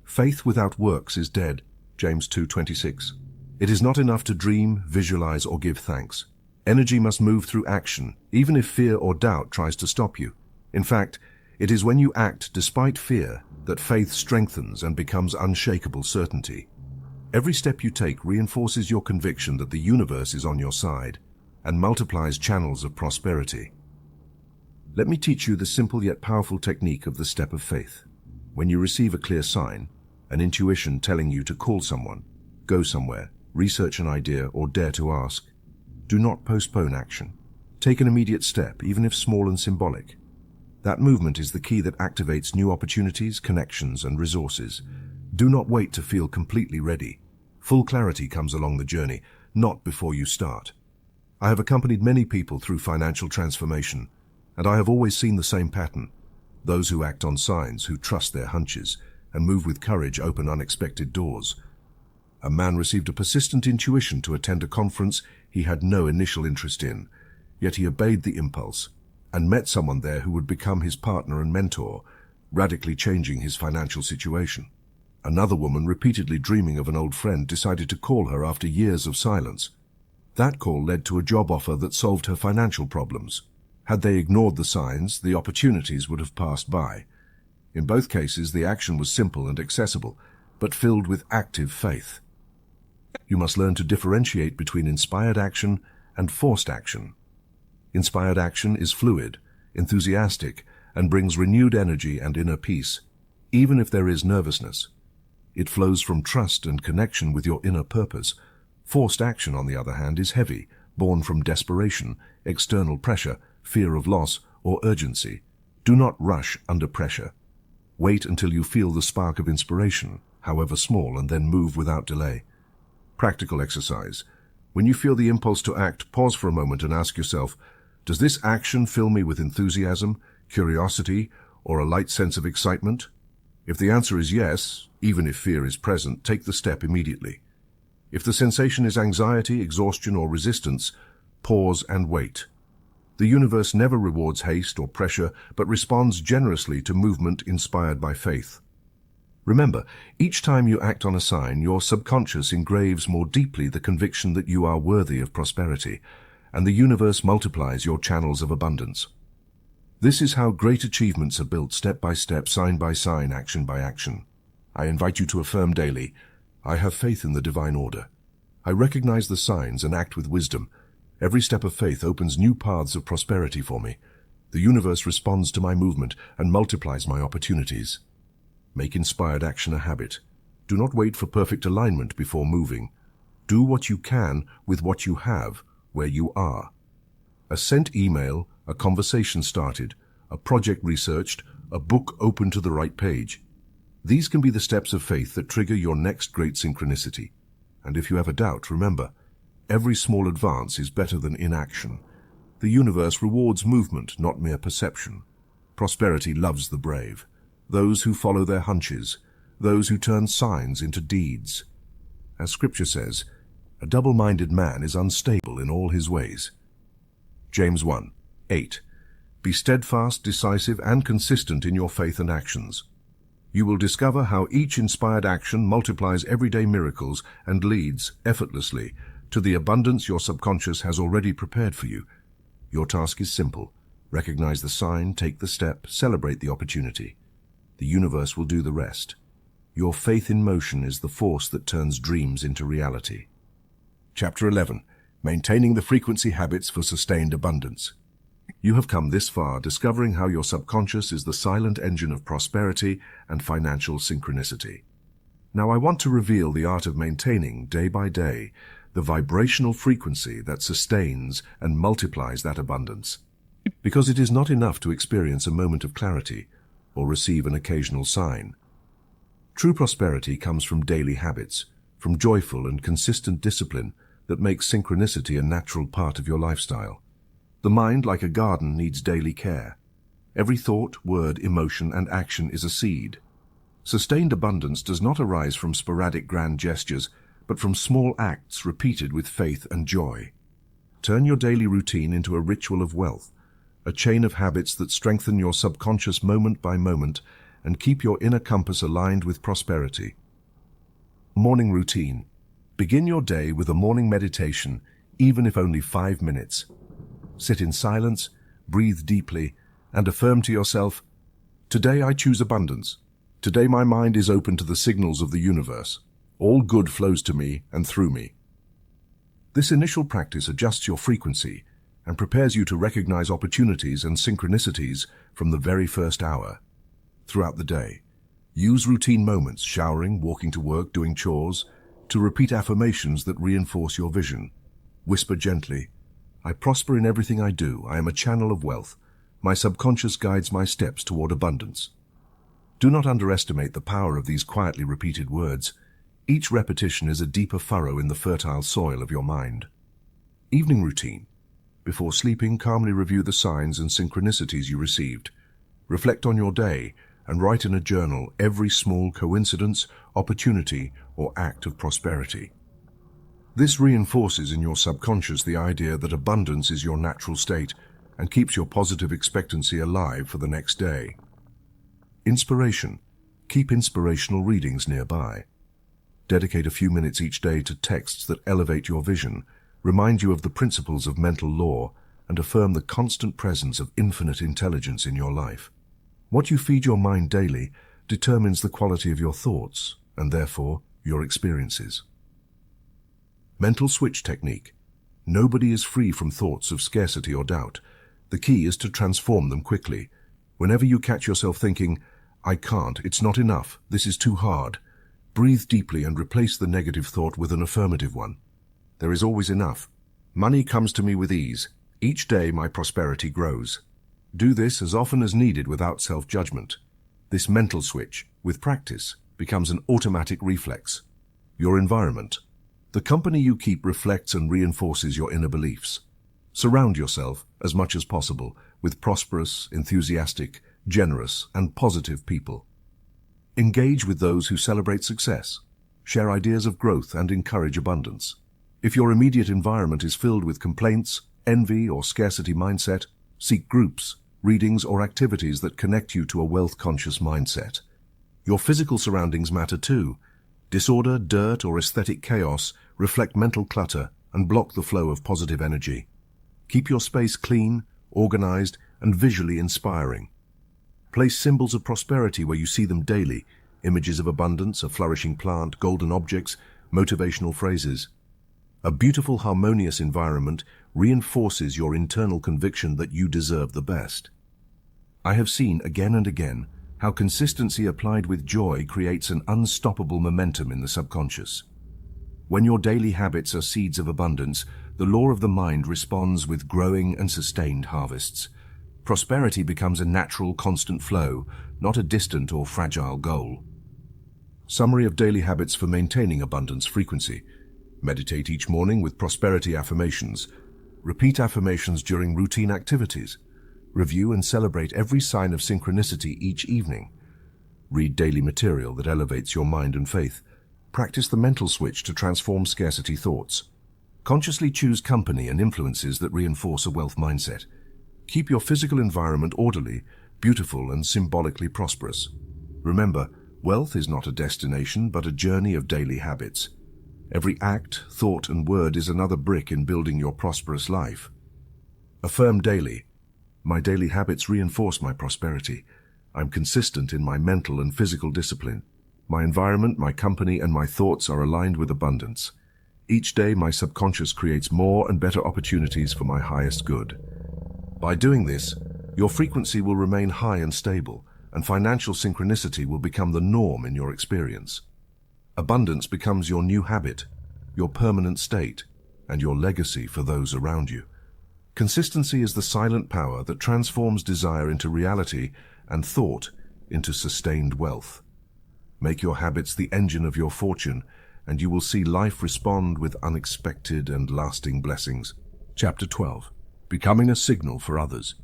Faith without works is dead, James 2:26. It is not enough to dream, visualize, or give thanks. Energy must move through action, even if fear or doubt tries to stop you. In fact, it is when you act despite fear that faith strengthens and becomes unshakable certainty. Every step you take reinforces your conviction that the universe is on your side and multiplies channels of prosperity. Let me teach you the simple yet powerful technique of the step of faith. When you receive a clear sign, an intuition telling you to call someone, go somewhere, research an idea, or dare to ask, do not postpone action. Take an immediate step, even if small and symbolic. That movement is the key that activates new opportunities, connections, and resources. Do not wait to feel completely ready. Full clarity comes along the journey, not before you start. I have accompanied many people through financial transformation, and I have always seen the same pattern. Those who act on signs, who trust their hunches, and move with courage open unexpected doors. A man received a persistent intuition to attend a conference he had no initial interest in, yet he obeyed the impulse and met someone there who would become his partner and mentor, radically changing his financial situation. Another woman, repeatedly dreaming of an old friend, decided to call her after years of silence. That call led to a job offer that solved her financial problems. Had they ignored the signs, the opportunities would have passed by. In both cases, the action was simple and accessible, but filled with active faith. You must learn to differentiate between inspired action and forced action. Inspired action is fluid, enthusiastic, and brings renewed energy and inner peace, even if there is nervousness. It flows from trust and connection with your inner purpose. Forced action, on the other hand, is heavy, born from desperation, external pressure, fear of loss, or urgency. Do not rush under pressure. Wait until you feel the spark of inspiration, however small, and then move without delay. Practical exercise. When you feel the impulse to act, pause for a moment and ask yourself, does this action fill me with enthusiasm, curiosity, or a light sense of excitement? If the answer is yes, even if fear is present, take the step immediately. If the sensation is anxiety, exhaustion, or resistance, pause and wait. The universe never rewards haste or pressure, but responds generously to movement inspired by faith. Remember, each time you act on a sign, your subconscious engraves more deeply the conviction that you are worthy of prosperity, and the universe multiplies your channels of abundance. This is how great achievements are built step by step, sign by sign, action by action. I invite you to affirm daily, I have faith in the divine order. I recognize the signs and act with wisdom. Every step of faith opens new paths of prosperity for me. The universe responds to my movement and multiplies my opportunities. Make inspired action a habit. Do not wait for perfect alignment before moving. Do what you can with what you have, where you are. A sent email, a conversation started, a project researched, a book opened to the right page. These can be the steps of faith that trigger your next great synchronicity. And if you have a doubt, remember, every small advance is better than inaction. The universe rewards movement, not mere perception. Prosperity loves the brave, those who follow their hunches, those who turn signs into deeds. As Scripture says, a double-minded man is unstable in all his ways. James 1:8. Be steadfast, decisive, and consistent in your faith and actions. You will discover how each inspired action multiplies everyday miracles and leads, effortlessly, to the abundance your subconscious has already prepared for you. Your task is simple. Recognize the sign, take the step, celebrate the opportunity. The universe will do the rest. Your faith in motion is the force that turns dreams into reality. Chapter 11. Maintaining the frequency habits for sustained abundance. You have come this far discovering how your subconscious is the silent engine of prosperity and financial synchronicity. Now I want to reveal the art of maintaining, day by day, the vibrational frequency that sustains and multiplies that abundance. Because it is not enough to experience a moment of clarity or receive an occasional sign. True prosperity comes from daily habits, from joyful and consistent discipline that makes synchronicity a natural part of your lifestyle. The mind, like a garden, needs daily care. Every thought, word, emotion, and action is a seed. Sustained abundance does not arise from sporadic grand gestures, but from small acts repeated with faith and joy. Turn your daily routine into a ritual of wealth, a chain of habits that strengthen your subconscious moment by moment and keep your inner compass aligned with prosperity. Morning routine. Begin your day with a morning meditation, even if only 5 minutes. Sit in silence, breathe deeply, and affirm to yourself, today I choose abundance. Today my mind is open to the signals of the universe. All good flows to me and through me. This initial practice adjusts your frequency and prepares you to recognize opportunities and synchronicities from the very first hour. Throughout the day, use routine moments, showering, walking to work, doing chores, to repeat affirmations that reinforce your vision. Whisper gently, I prosper in everything I do. I am a channel of wealth. My subconscious guides my steps toward abundance. Do not underestimate the power of these quietly repeated words. Each repetition is a deeper furrow in the fertile soil of your mind. Evening routine. Before sleeping, calmly review the signs and synchronicities you received. Reflect on your day and write in a journal every small coincidence, opportunity, or act of prosperity. This reinforces in your subconscious the idea that abundance is your natural state and keeps your positive expectancy alive for the next day. Inspiration. Keep inspirational readings nearby. Dedicate a few minutes each day to texts that elevate your vision, remind you of the principles of mental law, and affirm the constant presence of infinite intelligence in your life. What you feed your mind daily determines the quality of your thoughts, and therefore your experiences. Mental switch technique. Nobody is free from thoughts of scarcity or doubt. The key is to transform them quickly. Whenever you catch yourself thinking, I can't, it's not enough, this is too hard, breathe deeply and replace the negative thought with an affirmative one. There is always enough. Money comes to me with ease. Each day my prosperity grows. Do this as often as needed without self-judgment. This mental switch, with practice, becomes an automatic reflex. Your environment. The company you keep reflects and reinforces your inner beliefs. Surround yourself, as much as possible, with prosperous, enthusiastic, generous, and positive people. Engage with those who celebrate success. share ideas of growth, and encourage abundance. If your immediate environment is filled with complaints, envy, or scarcity mindset, seek groups, readings, or activities that connect you to a wealth-conscious mindset. Your physical surroundings matter too. Disorder, dirt, or aesthetic chaos reflect mental clutter and block the flow of positive energy. Keep your space clean, organized, and visually inspiring. Place symbols of prosperity where you see them daily, images of abundance, a flourishing plant, golden objects, motivational phrases. A beautiful, harmonious environment reinforces your internal conviction that you deserve the best. I have seen again and again how consistency applied with joy creates an unstoppable momentum in the subconscious. When your daily habits are seeds of abundance, the law of the mind responds with growing and sustained harvests. Prosperity becomes a natural, constant flow, not a distant or fragile goal. Summary of daily habits for maintaining abundance frequency. Meditate each morning with prosperity affirmations. Repeat affirmations during routine activities. Review and celebrate every sign of synchronicity each evening. Read daily material that elevates your mind and faith. Practice the mental switch to transform scarcity thoughts. Consciously choose company and influences that reinforce a wealth mindset. Keep your physical environment orderly, beautiful, and symbolically prosperous. Remember, wealth is not a destination but a journey of daily habits. Every act, thought, and word is another brick in building your prosperous life. Affirm daily. My daily habits reinforce my prosperity. I'm consistent in my mental and physical discipline. My environment, my company, and my thoughts are aligned with abundance. Each day, my subconscious creates more and better opportunities for my highest good. By doing this, your frequency will remain high and stable, and financial synchronicity will become the norm in your experience. Abundance becomes your new habit, your permanent state, and your legacy for those around you. Consistency is the silent power that transforms desire into reality and thought into sustained wealth. Make your habits the engine of your fortune, and you will see life respond with unexpected and lasting blessings. Chapter 12. Becoming a signal for others.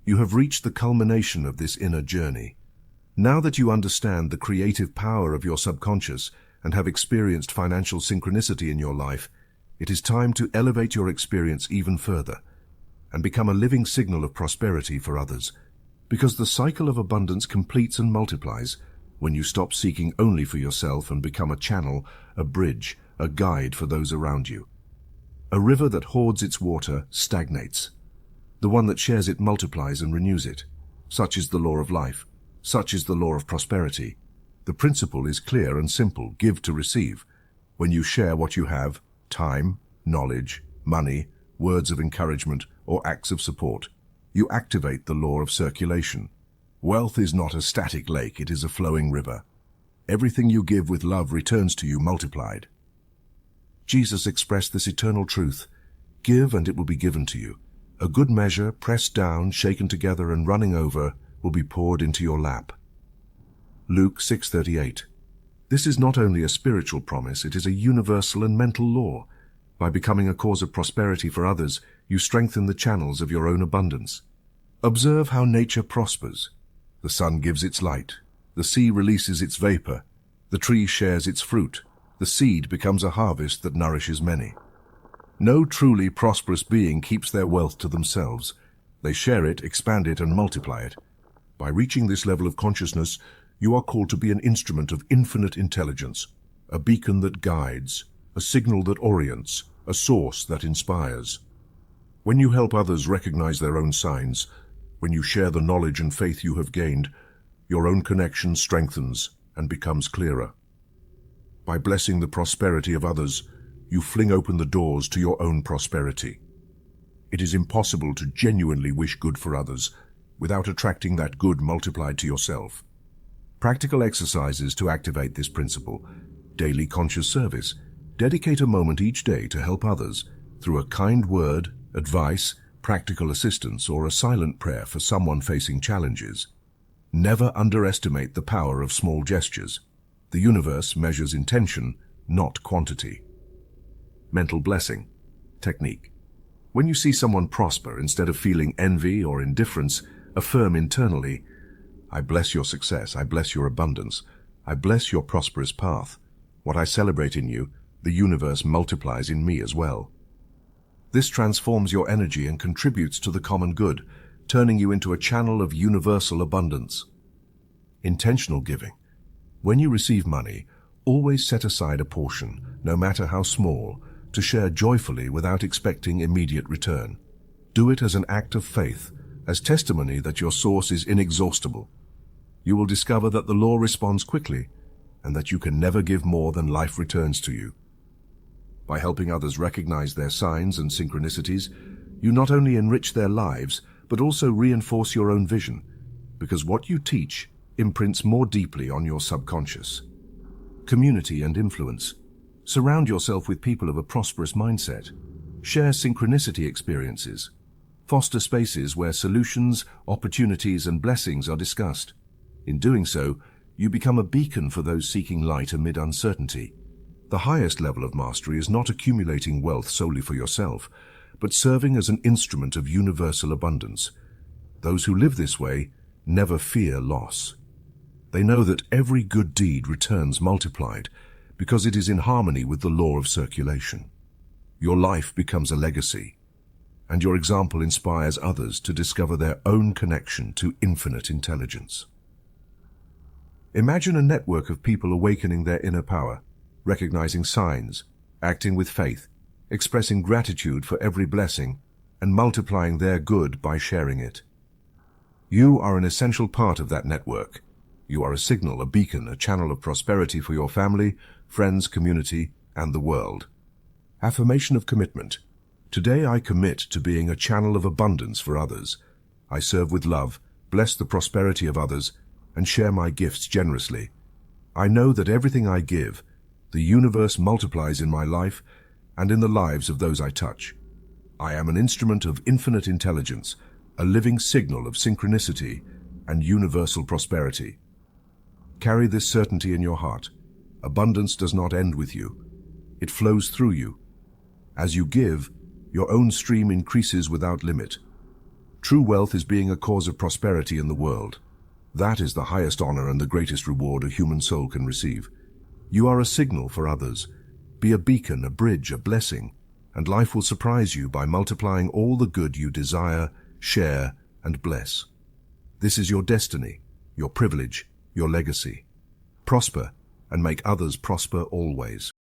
You have reached the culmination of this inner journey. Now that you understand the creative power of your subconscious and have experienced financial synchronicity in your life, it is time to elevate your experience even further and become a living signal of prosperity for others, because the cycle of abundance completes and multiplies when you stop seeking only for yourself and become a channel, a bridge, a guide for those around you. A river that hoards its water stagnates. The one that shares it multiplies and renews it. Such is the law of life. Such is the law of prosperity. The principle is clear and simple: give to receive. When you share what you have, time, knowledge, money, words of encouragement, or acts of support, you activate the law of circulation. Wealth is not a static lake, it is a flowing river. Everything you give with love returns to you multiplied. Jesus expressed this eternal truth: give and it will be given to you. A good measure, pressed down, shaken together, and running over, will be poured into your lap. Luke 6:38. This is not only a spiritual promise, it is a universal and mental law. By becoming a cause of prosperity for others, you strengthen the channels of your own abundance. Observe how nature prospers. The sun gives its light. The sea releases its vapor. The tree shares its fruit. The seed becomes a harvest that nourishes many. No truly prosperous being keeps their wealth to themselves. They share it, expand it, and multiply it. By reaching this level of consciousness, you are called to be an instrument of infinite intelligence, a beacon that guides, a signal that orients, a source that inspires. When you help others recognize their own signs, when you share the knowledge and faith you have gained, your own connection strengthens and becomes clearer. By blessing the prosperity of others, you fling open the doors to your own prosperity. It is impossible to genuinely wish good for others without attracting that good multiplied to yourself. Practical exercises to activate this principle. Daily conscious service. Dedicate a moment each day to help others through a kind word, advice, practical assistance, or a silent prayer for someone facing challenges. Never underestimate the power of small gestures. The universe measures intention, not quantity. Mental blessing. Technique. When you see someone prosper, instead of feeling envy or indifference, affirm internally, I bless your success, I bless your abundance, I bless your prosperous path. What I celebrate in you, the universe multiplies in me as well. This transforms your energy and contributes to the common good, turning you into a channel of universal abundance. Intentional giving. When you receive money, always set aside a portion, no matter how small, to share joyfully without expecting immediate return. Do it as an act of faith, as testimony that your source is inexhaustible. You will discover that the law responds quickly, and that you can never give more than life returns to you. By helping others recognize their signs and synchronicities, you not only enrich their lives, but also reinforce your own vision, because what you teach imprints more deeply on your subconscious. Community and influence. Surround yourself with people of a prosperous mindset. Share synchronicity experiences. Foster spaces where solutions, opportunities, and blessings are discussed. In doing so, you become a beacon for those seeking light amid uncertainty. The highest level of mastery is not accumulating wealth solely for yourself, but serving as an instrument of universal abundance. Those who live this way never fear loss. They know that every good deed returns multiplied because it is in harmony with the law of circulation. Your life becomes a legacy, and your example inspires others to discover their own connection to infinite intelligence. Imagine a network of people awakening their inner power, recognizing signs, acting with faith, expressing gratitude for every blessing, and multiplying their good by sharing it. You are an essential part of that network. You are a signal, a beacon, a channel of prosperity for your family, friends, community, and the world. Affirmation of commitment. Today I commit to being a channel of abundance for others. I serve with love, bless the prosperity of others, and share my gifts generously. I know that everything I give, the universe multiplies in my life and in the lives of those I touch. I am an instrument of infinite intelligence, a living signal of synchronicity and universal prosperity. Carry this certainty in your heart. Abundance does not end with you. It flows through you. As you give, your own stream increases without limit. True wealth is being a cause of prosperity in the world. That is the highest honor and the greatest reward a human soul can receive. You are a signal for others. Be a beacon, a bridge, a blessing, and life will surprise you by multiplying all the good you desire, share, and bless. This is your destiny, your privilege, your legacy. Prosper and make others prosper always.